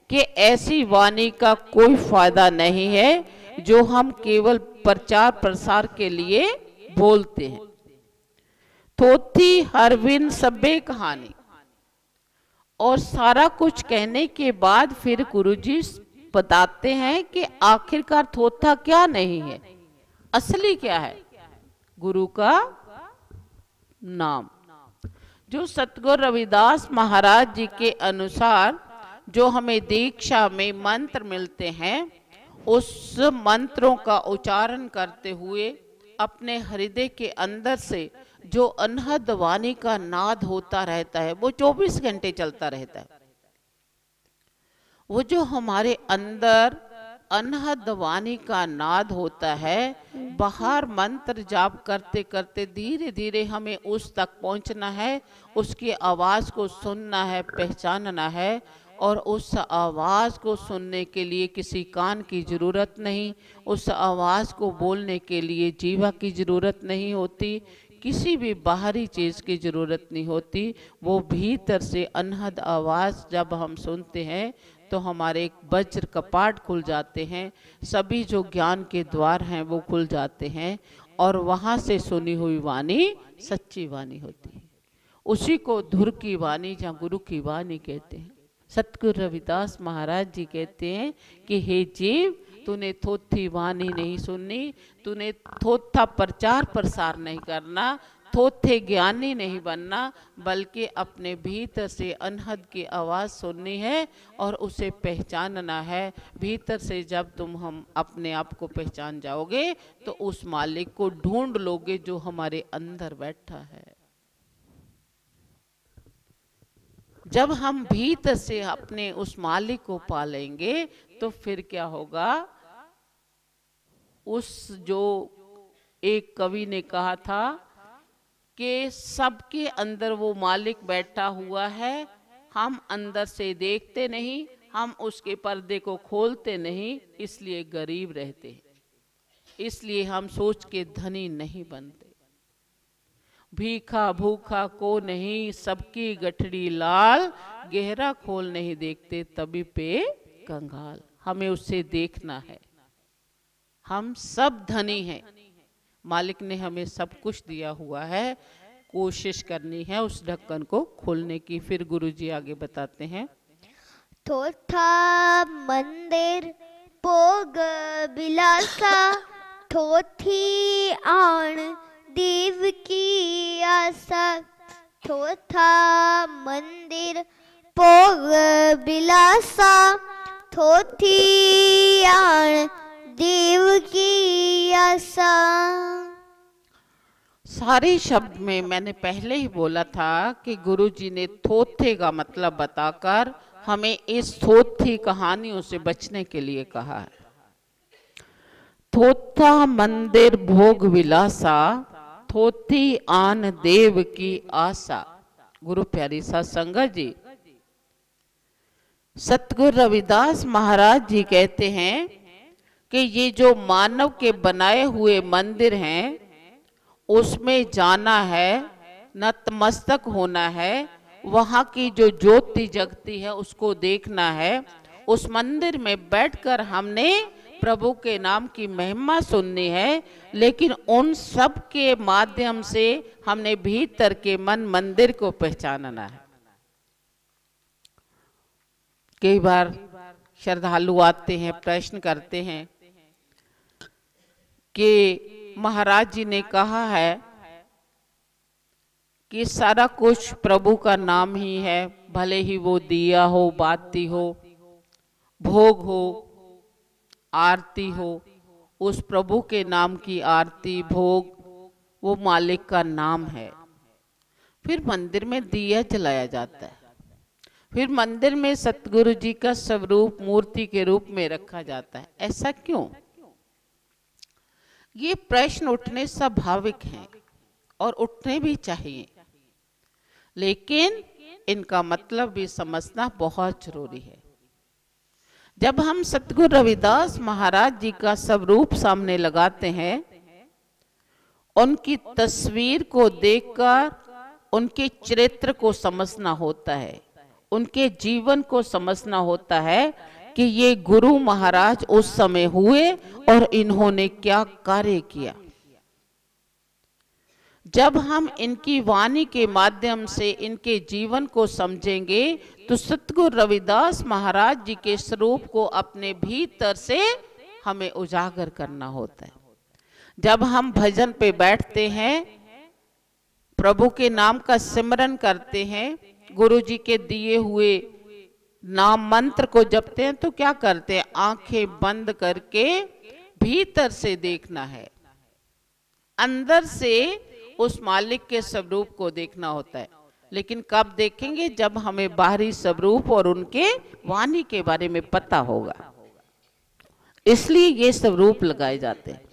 कि ऐसी वाणी का कोई फायदा नहीं है जो हम केवल प्रचार प्रसार के लिए बोलते हैं। थोथी हर बिन सबे कहानी। और सारा कुछ कहने के बाद फिर गुरुजी बताते हैं कि आखिरकार थोथा क्या नहीं है, असली क्या है? गुरु का नाम। जो सतगुरु रविदास महाराज जी के अनुसार जो हमें दीक्षा में मंत्र मिलते हैं, उस मंत्रों का उच्चारण करते हुए अपने हृदय के अंदर से जो अनहद वाणी का नाद होता रहता है वो 24 घंटे चलता रहता है। वो जो हमारे अंदर अनहद वाणी का नाद होता है, बाहर मंत्र जाप करते करते धीरे धीरे हमें उस तक पहुंचना है, उसकी आवाज़ को सुनना है, पहचानना है। और उस आवाज़ को सुनने के लिए किसी कान की ज़रूरत नहीं, उस आवाज़ को बोलने के लिए जीवा की ज़रूरत नहीं होती, किसी भी बाहरी चीज़ की ज़रूरत नहीं होती। वो भीतर से अनहद आवाज़ जब हम सुनते हैं तो हमारे वज्र कपाट खुल जाते हैं, सभी जो ज्ञान के द्वार हैं वो खुल जाते हैं। और वहाँ से सुनी हुई वाणी सच्ची वाणी होती है। उसी को धुर की वाणी या गुरु की वाणी कहते हैं। सतगुरु रविदास महाराज जी कहते हैं कि हे जीव, तूने थोथी वाणी नहीं सुननी, तूने थोथा प्रचार प्रसार नहीं करना, थोथे ज्ञानी नहीं बनना, बल्कि अपने भीतर से अनहद की आवाज़ सुननी है और उसे पहचानना है। भीतर से जब हम अपने आप को पहचान जाओगे तो उस मालिक को ढूंढ लोगे जो हमारे अंदर बैठा है। जब हम भीतर से अपने उस मालिक को पा लेंगे तो फिर क्या होगा? उस जो एक कवि ने कहा था कि सबके अंदर वो मालिक बैठा हुआ है, हम अंदर से देखते नहीं, हम उसके पर्दे को खोलते नहीं, इसलिए गरीब रहते हैं, इसलिए हम सोच के धनी नहीं बनते। भीखा भूखा को नहीं, सबकी गठड़ी लाल, गहरा खोल नहीं देखते तभी पे कंगाल। हमें उससे देखना है। हम सब धनी हैं, मालिक ने हमें सब कुछ दिया हुआ है, कोशिश करनी है उस ढक्कन को खोलने की। फिर गुरुजी आगे बताते हैं, थोथा मंदिर भोग बिलासा, थोथी आण देव की आशा। थोथा मंदिर भोग बिलासा, थोथी आण देव की आशा। सारे शब्द में मैंने पहले ही बोला था कि गुरुजी ने थोथे का मतलब बताकर हमें इस थोथी कहानियों से बचने के लिए कहा है। थोथा मंदिर भोग विलासा, थोथी आन देव की आशा। गुरु प्यारी साध संगत जी, सतगुरु रविदास महाराज जी कहते हैं कि ये जो मानव के बनाए हुए मंदिर हैं, उसमें जाना है, नतमस्तक होना है, वहाँ की जो ज्योति जगती है उसको देखना है। उस मंदिर में बैठकर हमने प्रभु के नाम की महिमा सुननी है, लेकिन उन सब के माध्यम से हमने भीतर के मन मंदिर को पहचानना है। कई बार श्रद्धालु आते हैं, प्रश्न करते हैं कि महाराज जी ने कहा है कि सारा कुछ प्रभु का नाम ही है, भले ही वो दिया हो, बाती हो, भोग हो, आरती हो, उस प्रभु के नाम की आरती भोग वो मालिक का नाम है। फिर मंदिर में दिया जलाया जाता है, फिर मंदिर में सतगुरु जी का स्वरूप मूर्ति के रूप में रखा जाता है। ऐसा क्यों? ये प्रश्न उठने स्वाभाविक हैं और उठने भी चाहिए, लेकिन इनका मतलब भी समझना बहुत जरूरी है। जब हम सतगुरु रविदास महाराज जी का स्वरूप सामने लगाते हैं, उनकी तस्वीर को देखकर उनके चरित्र को समझना होता है, उनके जीवन को समझना होता है कि ये गुरु महाराज उस समय हुए और इन्होंने क्या कार्य किया। जब हम इनकी वाणी के माध्यम से इनके जीवन को समझेंगे तो सतगुरु रविदास महाराज जी के स्वरूप को अपने भीतर से हमें उजागर करना होता है। जब हम भजन पे बैठते हैं, प्रभु के नाम का सिमरन करते हैं, गुरु जी के दिए हुए नाम मंत्र को जपते हैं, तो क्या करते हैं? आंखें बंद करके भीतर से देखना है, अंदर से उस मालिक के स्वरूप को देखना होता है। लेकिन कब देखेंगे? जब हमें बाहरी स्वरूप और उनके वाणी के बारे में पता होगा। इसलिए ये स्वरूप लगाए जाते हैं।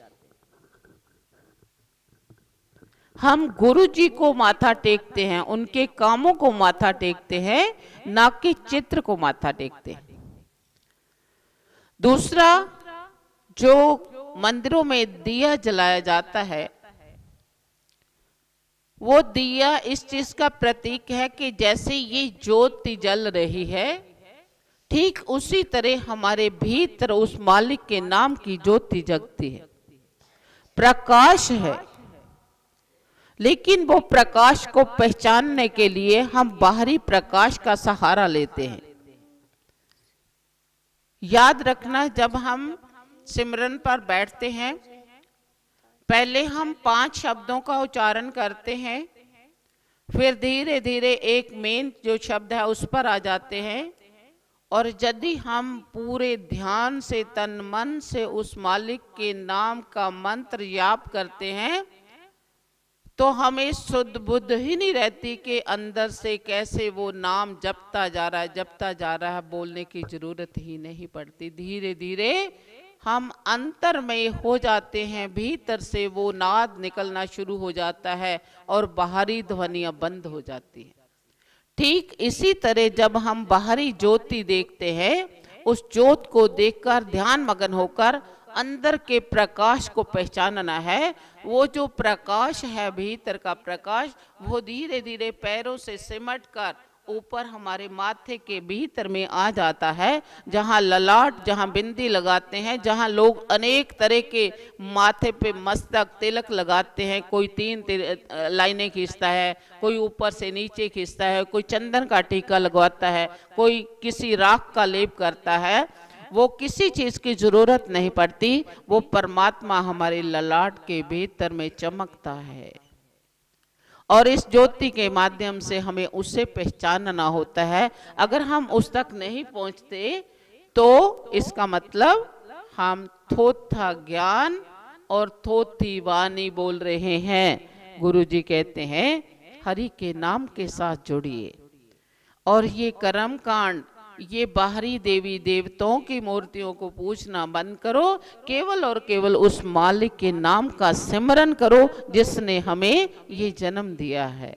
हम गुरु जी को माथा टेकते हैं, उनके कामों को माथा टेकते हैं, ना कि चित्र को माथा टेकते हैं। दूसरा, जो मंदिरों में दिया जलाया जाता है, वो दिया इस चीज का प्रतीक है कि जैसे ये ज्योति जल रही है, ठीक उसी तरह हमारे भीतर उस मालिक के नाम की ज्योति जगती है, प्रकाश है। लेकिन वो प्रकाश को पहचानने के लिए हम बाहरी प्रकाश का सहारा लेते हैं। याद रखना, जब हम सिमरन पर बैठते हैं, पहले हम 5 शब्दों का उच्चारण करते हैं, फिर धीरे धीरे एक मेन जो शब्द है उस पर आ जाते हैं। और यदि हम पूरे ध्यान से, तन मन से उस मालिक के नाम का मंत्र जाप करते हैं, तो हमें शुद्ध बुद्ध ही नहीं रहती कि अंदर से कैसे वो नाम जपता जा रहा है, जपता जा रहा है, बोलने की जरूरत ही नहीं पड़ती। धीरे धीरे हम अंतर में हो जाते हैं, भीतर से वो नाद निकलना शुरू हो जाता है और बाहरी ध्वनियां बंद हो जाती हैं। ठीक इसी तरह जब हम बाहरी ज्योति देखते हैं, उस ज्योत को देखकर ध्यान मगन होकर अंदर के प्रकाश को पहचानना है। वो जो प्रकाश है, भीतर का प्रकाश, वो धीरे धीरे पैरों से सिमट कर ऊपर हमारे माथे के भीतर में आ जाता है, जहाँ ललाट, जहाँ बिंदी लगाते हैं, जहाँ लोग अनेक तरह के माथे पे मस्तक तिलक लगाते हैं। कोई 3 लाइनें खींचता है, कोई ऊपर से नीचे खींचता है, कोई चंदन का टीका लगवाता है, कोई किसी राख का लेप करता है। वो किसी चीज की जरूरत नहीं पड़ती, वो परमात्मा हमारे ललाट के भीतर में चमकता है और इस ज्योति के माध्यम से हमें उसे पहचानना होता है। अगर हम उस तक नहीं पहुंचते तो इसका मतलब हम थोथा ज्ञान और थोथी वाणी बोल रहे हैं। गुरु जी कहते हैं हरि के नाम के साथ जुड़िए और ये कर्म कांड, ये बाहरी देवी देवताओं की मूर्तियों को पूजना बंद करो, केवल और केवल उस मालिक के नाम का सिमरन करो जिसने हमें ये जन्म दिया है।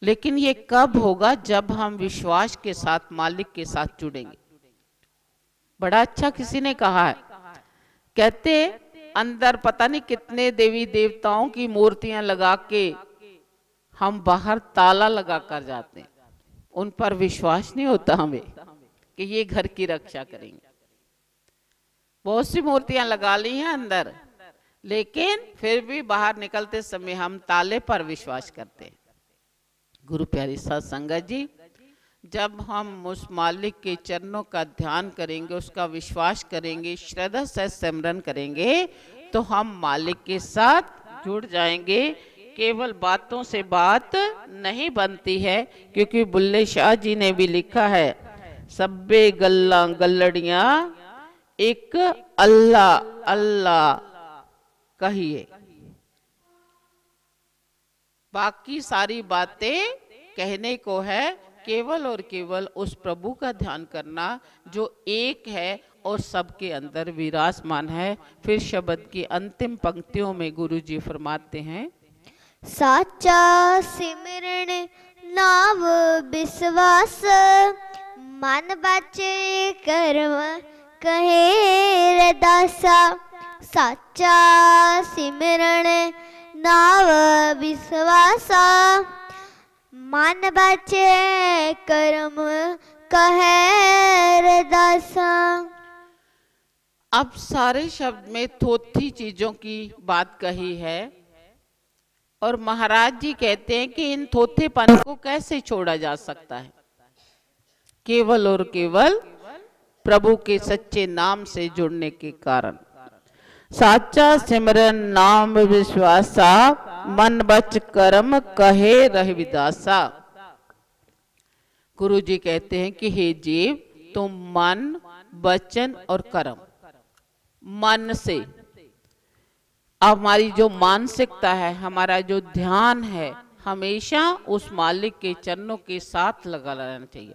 लेकिन ये कब होगा? जब हम विश्वास के साथ मालिक के साथ जुड़ेंगे। बड़ा अच्छा किसी ने कहा है, कहते अंदर पता नहीं कितने देवी देवताओं की मूर्तियां लगा के हम बाहर ताला लगा कर जाते हैं, उन पर विश्वास नहीं होता हमें कि ये घर की रक्षा करेंगे। बहुत सी मूर्तियां लगा ली हैं अंदर, लेकिन फिर भी बाहर निकलते समय हम ताले पर विश्वास करते हैं। गुरु प्यारी साध संगत जी, जब हम उस मालिक के चरणों का ध्यान करेंगे, उसका विश्वास करेंगे, श्रद्धा से सिमरन करेंगे, तो हम मालिक के साथ जुड़ जाएंगे। केवल बातों से बात नहीं बनती है, क्योंकि बुल्ले शाह जी ने भी लिखा है, सब्बे गल्ला गल्लड़ियां एक अल्लाह अल्लाह कहिए, बाकी सारी बातें कहने को है। केवल और केवल उस प्रभु का ध्यान करना जो एक है और सबके अंदर विराजमान है। फिर शब्द की अंतिम पंक्तियों में गुरु जी फरमाते हैं, साचा सिमरन नाव विश्वास, मन बाचे कर्म कहे रदासा। साचा सिमरन नाव विश्वासा, मन बाचे कर्म कहे रदासा। अब सारे शब्द में थोथी चीजों की बात कही है और महाराज जी कहते हैं कि इन थोथेपन को कैसे छोड़ा जा सकता है? केवल और केवल प्रभु के सच्चे नाम से जुड़ने के कारण। साचा सिमरन नाम विश्वासा, मन बच कर्म कहे रविदासा। गुरु जी कहते हैं कि हे जीव, तुम मन, वचन और कर्म, मन से हमारी जो मानसिकता है, हमारा जो ध्यान है, हमेशा उस मालिक के चरणों के साथ लगा रहना चाहिए।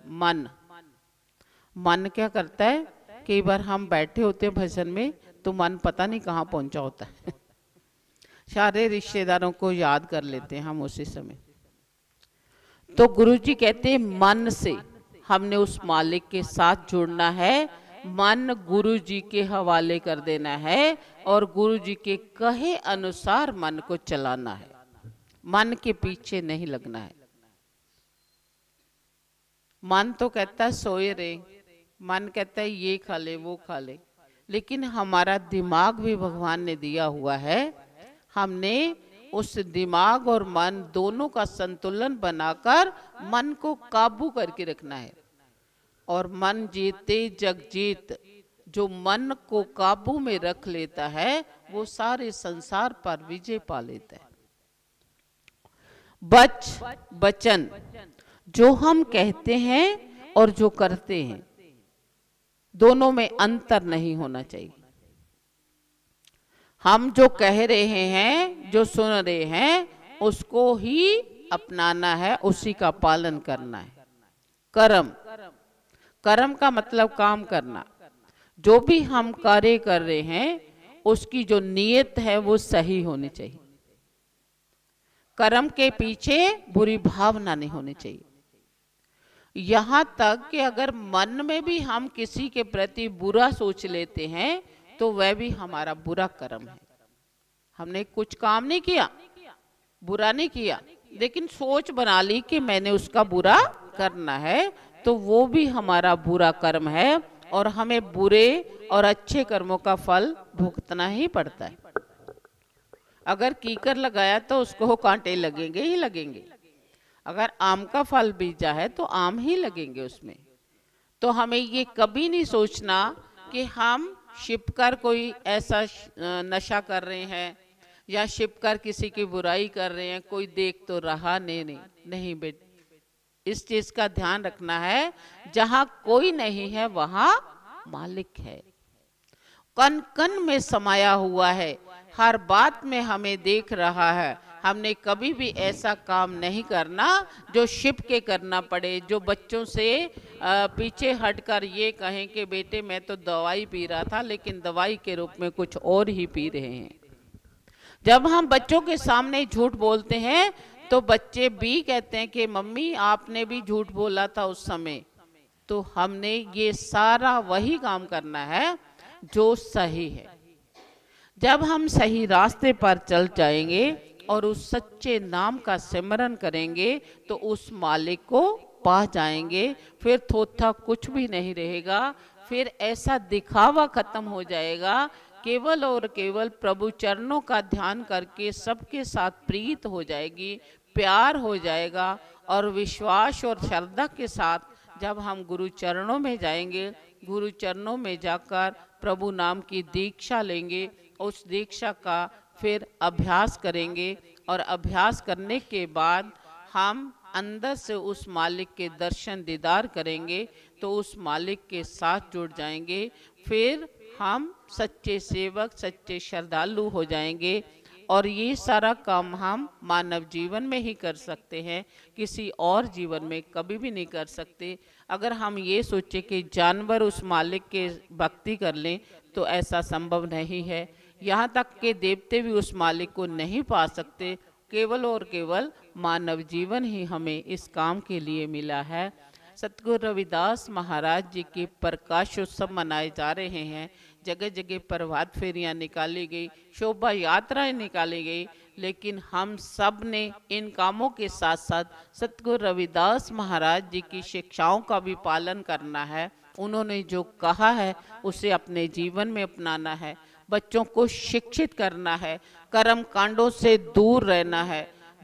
मन क्या करता है? कई बार हम बैठे होते हैं भजन में तो मन पता नहीं कहाँ पहुंचा होता है सारे रिश्तेदारों को याद कर लेते हैं हम उसी समय। तो गुरुजी कहते हैं मन से हमने उस मालिक के साथ जुड़ना है, मन गुरु जी के हवाले कर देना है और गुरु जी के कहे अनुसार मन को चलाना है, मन के पीछे नहीं लगना है। मन तो कहता है सोए रे, मन कहता है ये खा ले वो खा ले, लेकिन हमारा दिमाग भी भगवान ने दिया हुआ है। हमने उस दिमाग और मन दोनों का संतुलन बनाकर मन को काबू करके रखना है। और मन जीते जग जीत, जो मन को काबू में रख लेता है वो सारे संसार पर विजय पा लेता है। वचन, जो हम कहते हैं और जो करते हैं, दोनों में अंतर नहीं होना चाहिए। हम जो कह रहे हैं, जो सुन रहे हैं, उसको ही अपनाना है, उसी का पालन करना है। कर्म का मतलब काम करना। जो भी हम कार्य कर रहे हैं उसकी जो नीयत है वो सही होनी चाहिए। कर्म के पीछे बुरी भावना नहीं होनी चाहिए। यहाँ तक कि अगर मन में भी हम किसी के प्रति बुरा सोच लेते हैं तो वह भी हमारा बुरा कर्म है। हमने कुछ काम नहीं किया, बुरा नहीं किया, लेकिन सोच बना ली कि मैंने उसका बुरा करना है, तो वो भी हमारा बुरा कर्म है और हमें बुरे और अच्छे कर्मों का फल भुगतना ही पड़ता है। अगर कीकर लगाया तो उसको कांटे लगेंगे ही लगेंगे, अगर आम का फल बीजा है तो आम ही लगेंगे उसमें। तो हमें ये कभी नहीं सोचना कि हम छिपकर कोई ऐसा नशा कर रहे हैं या छिपकर किसी की बुराई कर रहे हैं, कोई देख तो रहा नहीं बेटे, इस चीज का ध्यान रखना है। जहां कोई नहीं है वहां मालिक है, कन कन में समाया हुआ है, हर बात में हमें देख रहा है। हमने कभी भी ऐसा काम नहीं करना जो छिप के करना पड़े, जो बच्चों से पीछे हटकर ये कहें कि बेटे मैं तो दवाई पी रहा था लेकिन दवाई के रूप में कुछ और ही पी रहे हैं। जब हम बच्चों के सामने झूठ बोलते हैं तो बच्चे भी कहते हैं कि मम्मी आपने भी झूठ बोला था उस समय। तो हमने ये सारा वही काम करना है जो सही है। जब हम सही रास्ते पर चल जाएंगे और उस सच्चे नाम का सिमरन करेंगे तो उस मालिक को पा जाएंगे, फिर थोथा कुछ भी नहीं रहेगा, फिर ऐसा दिखावा खत्म हो जाएगा। केवल और केवल प्रभु चरणों का ध्यान करके सबके साथ प्रीत हो जाएगी, प्यार हो जाएगा और विश्वास और श्रद्धा के साथ जब हम गुरु चरणों में जाएंगे, गुरु चरणों में जाकर प्रभु नाम की दीक्षा लेंगे, उस दीक्षा का फिर अभ्यास करेंगे और अभ्यास करने के बाद हम अंदर से उस मालिक के दर्शन दीदार करेंगे तो उस मालिक के साथ जुड़ जाएंगे। फिर हम सच्चे सेवक, सच्चे श्रद्धालु हो जाएंगे और ये सारा काम हम मानव जीवन में ही कर सकते हैं, किसी और जीवन में कभी भी नहीं कर सकते। अगर हम ये सोचें कि जानवर उस मालिक के भक्ति कर लें तो ऐसा संभव नहीं है। यहाँ तक के देवते भी उस मालिक को नहीं पा सकते। केवल और केवल मानव जीवन ही हमें इस काम के लिए मिला है। सतगुरु रविदास महाराज जी के प्रकाश उत्सव मनाए जा रहे हैं। जगह जगह प्रभात फेरियां निकाली गई, शोभा यात्राएं निकाली गई, लेकिन हम सब ने इन कामों के साथ साथ सतगुरु रविदास महाराज जी की शिक्षाओं का भी पालन करना है। उन्होंने जो कहा है उसे अपने जीवन में अपनाना है, बच्चों को शिक्षित करना है, कर्म कांडों से दूर रहना है,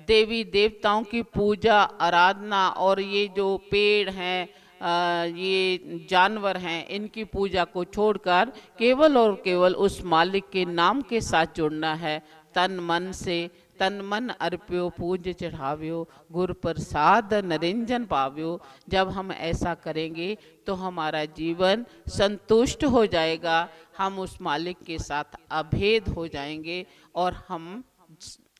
देवी देवताओं की पूजा आराधना और ये जो पेड़ हैं, ये जानवर हैं, इनकी पूजा को छोड़कर केवल और केवल उस मालिक के नाम के साथ जुड़ना है। तन मन से तन मन अर्प्यो पूज्य चढ़ाव्यो, गुर प्रसाद नरिंजन पाव्यो। जब हम ऐसा करेंगे तो हमारा जीवन संतुष्ट हो जाएगा, हम उस मालिक के साथ अभेद हो जाएंगे और हम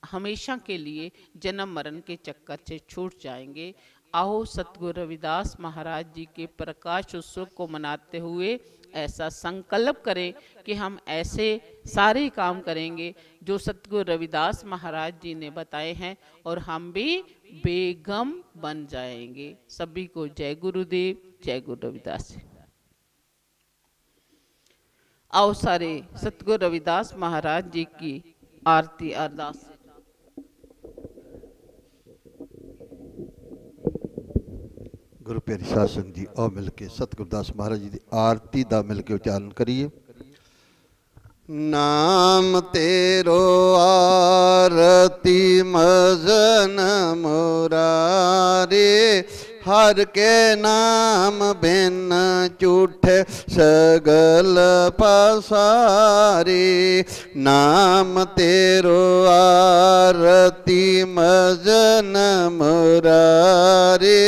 हमेशा के लिए जन्म मरण के चक्कर से छूट जाएंगे। आओ सतगुरु रविदास महाराज जी के प्रकाश उत्सव को मनाते हुए ऐसा संकल्प करें कि हम ऐसे सारे काम करेंगे जो सतगुरु रविदास महाराज जी ने बताए हैं और हम भी बेगम बन जाएंगे। सभी को जय गुरुदेव, जय गुरु रविदास। आओ सारे सतगुरु रविदास महाराज जी की आरती अरदास। गुरु प्यारी साध संगत जी आओ मिल के सतगुरु दास महाराज जी की आरती का मिल के उच्चारण करिए। नाम तेरो आरती मजन मुरारे, हर के नाम बिन झूठे सगल पसारे। नाम तेरो आरती मजन मुरारे,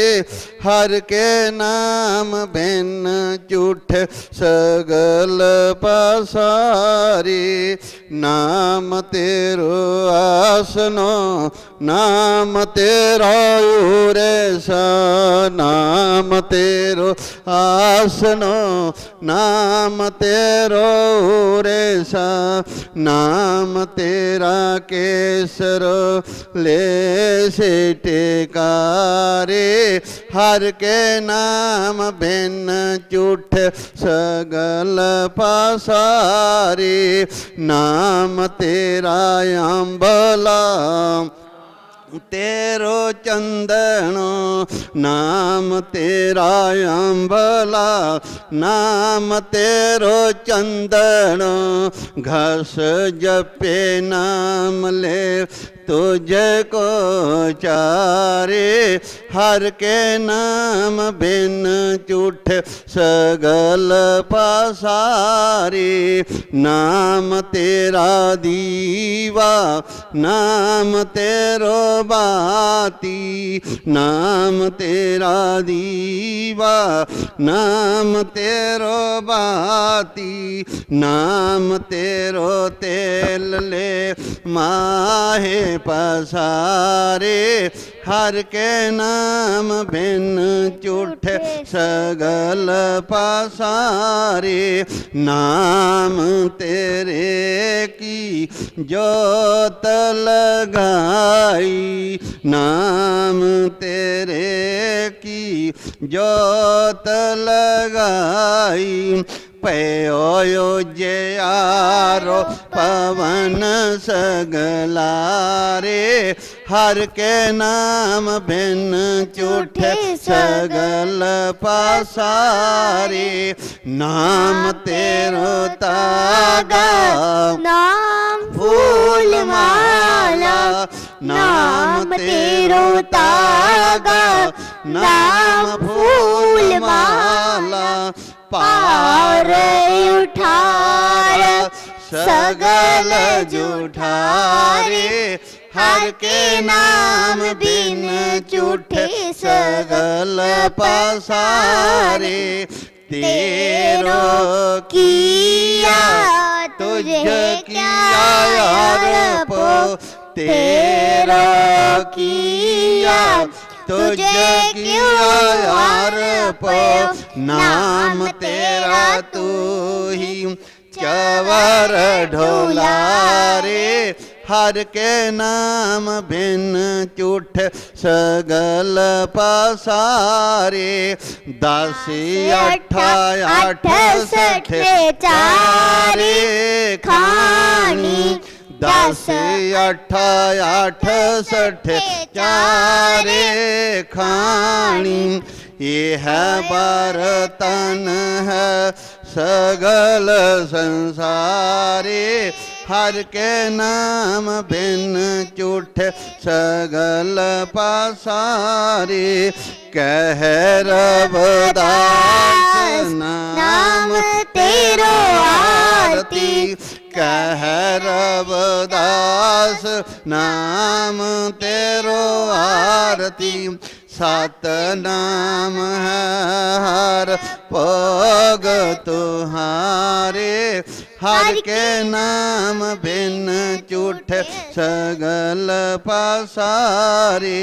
हर के नाम बिन झूठे सगल पसारे। नाम तेरो आसनो नाम तेरा उरेस नाम तेरो आसनो नाम तेरो उरेस नाम तेरा केसर ले से टेकारे हर के नाम बिन चूठ सगल पसारे नाम तेरा अम्बला तेरो चंदनो नाम तेरा अम्बला नाम तेरो चंदनो घस जपे नाम ले तुझको चारे हर के नाम बिन चूठ सगल पसारे नाम तेरा दीवा नाम तेरो बाती नाम तेरा दीवा नाम तेरो बाती नाम तेरो तेल ले माहे पसारे हर के नाम बिन चूठ सगल पसारे नाम तेरे की जोत लगाई नाम तेरे की जोत लगाई पयो जयारो पवन सगलारे हर के नाम बिन चूठ सगल पसारे नाम तेरो तागा नाम फूल माला नाम तेरो तागा नाम फूल माला पार उठार सगल जुठारे हर के नाम बिन चूठे सगल पसारे तेरो किया तुझे किया अर्पो तेरो किया तुझे किया अर्पो नाम तेरा तू ही चवर ढोलारे हर के नाम बिन चूठ सगल पसारे 10 8 8 चारे खानी 10 8 8 चारे खानी ये है बर्तन है सगल संसारे हर के नाम बिन चूठ सगल पसारे कह रविदास नाम तेरो आरती कह रविदास नाम तेरो आरती 7 नाम है हर पग तुम्हारे हर के नाम बिन चूठ सगल पसारे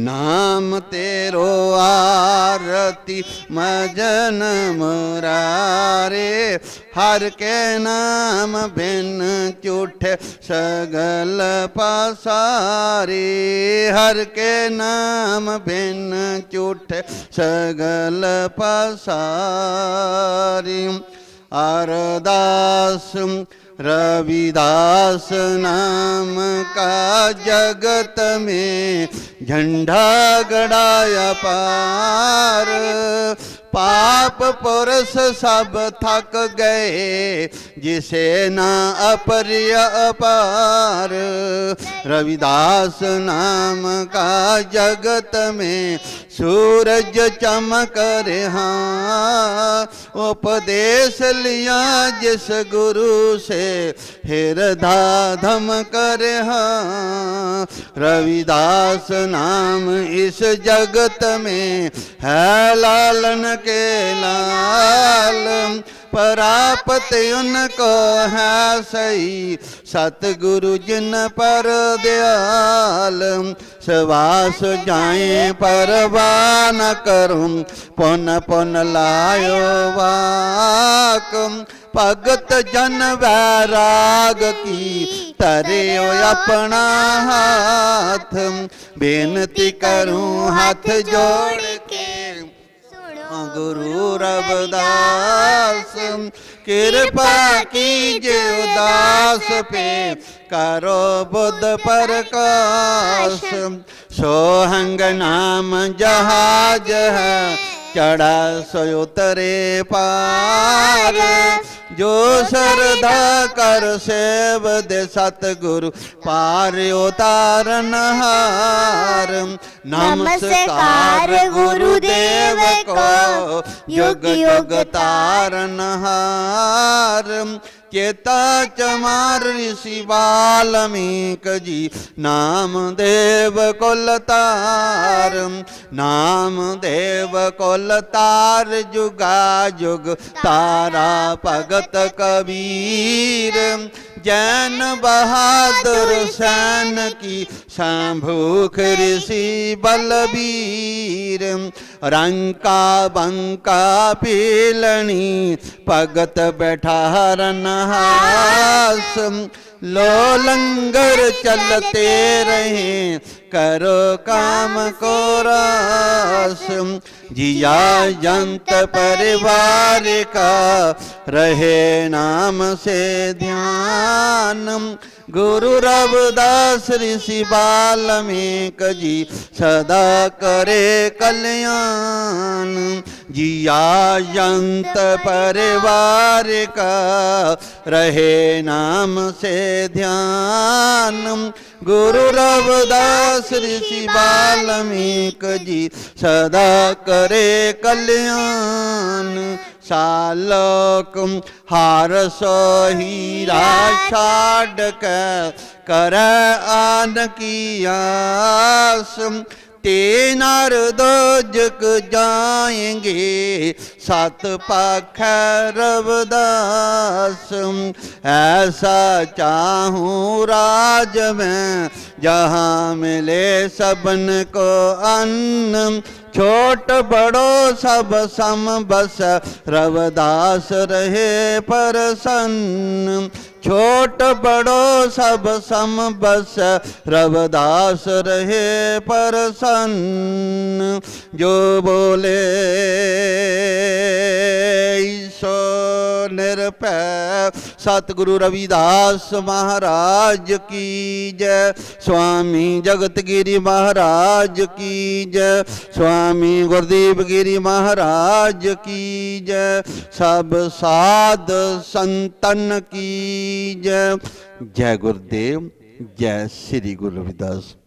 नाम तेरो आरती मजन मुरारे हर के नाम बिन चूठ सगल पसारे हर के नाम बिन चूठ सगल पसारे अरदास रविदास नाम का जगत में झंडा गड़ाया पार पाप पुरुष सब थक गए जिसे ना अपर्य अपार रविदास नाम का जगत में सूरज चमक रहा उपदेश लिया जिस गुरु से हृदय धमक रहा रविदास नाम इस जगत में है लालन के लाल प्राप्त उनको है सही, सतगुरु जिन पर दयाल। सवास जाए परवाह न करूं, पुन पुन लायो वाक। भगत जन वैराग की तरे अपना हाथ, बेनती करूं हाथ जोड़ के गुरु रविदास। कृपा कीजिए उदास पे, करो बुद्ध प्रकाश। सोहंग नाम जहाज है, चढ़ा सो उतरे पार। जो श्रद्धा कर सेव दे सतगुरु, पार उतारन हार। नमस्कार गुरुदेव को, युग युग तारन हार। चेता चमार ऋषि वाल्मीक जी, नाम देव कुलतार। नाम देव कुलतार, जुगा जुग तारा भगत कबीर। जैन बहादुर सैन की, शंभूख ऋषि बलबीर। रंका बंका पीलनी, भगत बैठा रनहास। लो लंगर चलते रहे, करो काम को रास। जिया जंत परिवार का, रहे नाम से ध्यान। गुरु रविदास ऋषि वाल्मीक जी, सदा करे कल्याण। जिया जंत परिवार का, रहे नाम से ध्यान। गुरु रविदास ऋषि वाल्मीक जी, सदा करे कल्याण। सालोक हार सो हीरा छाड़ कर आन की आस। तेनार दो जग जाएंगे, सात पाख रविदास। ऐसा चाहूँ राज में, जहाँ मिले सबन को अन्न। छोट बड़ो सब सम बस, रविदास रहे प्रसन्न। छोट बड़ो सब सम बस, रविदास रहे प्रसन्न। जो बोले सो निरपै, सतगुरु रविदास महाराज की जय। स्वामी जगत गिरी महाराज की जय। स्वामी गुरुदेव गिरी महाराज की जय। सब साध संतन की जय। जय गुरुदेव, जय श्री गुरु रविदास।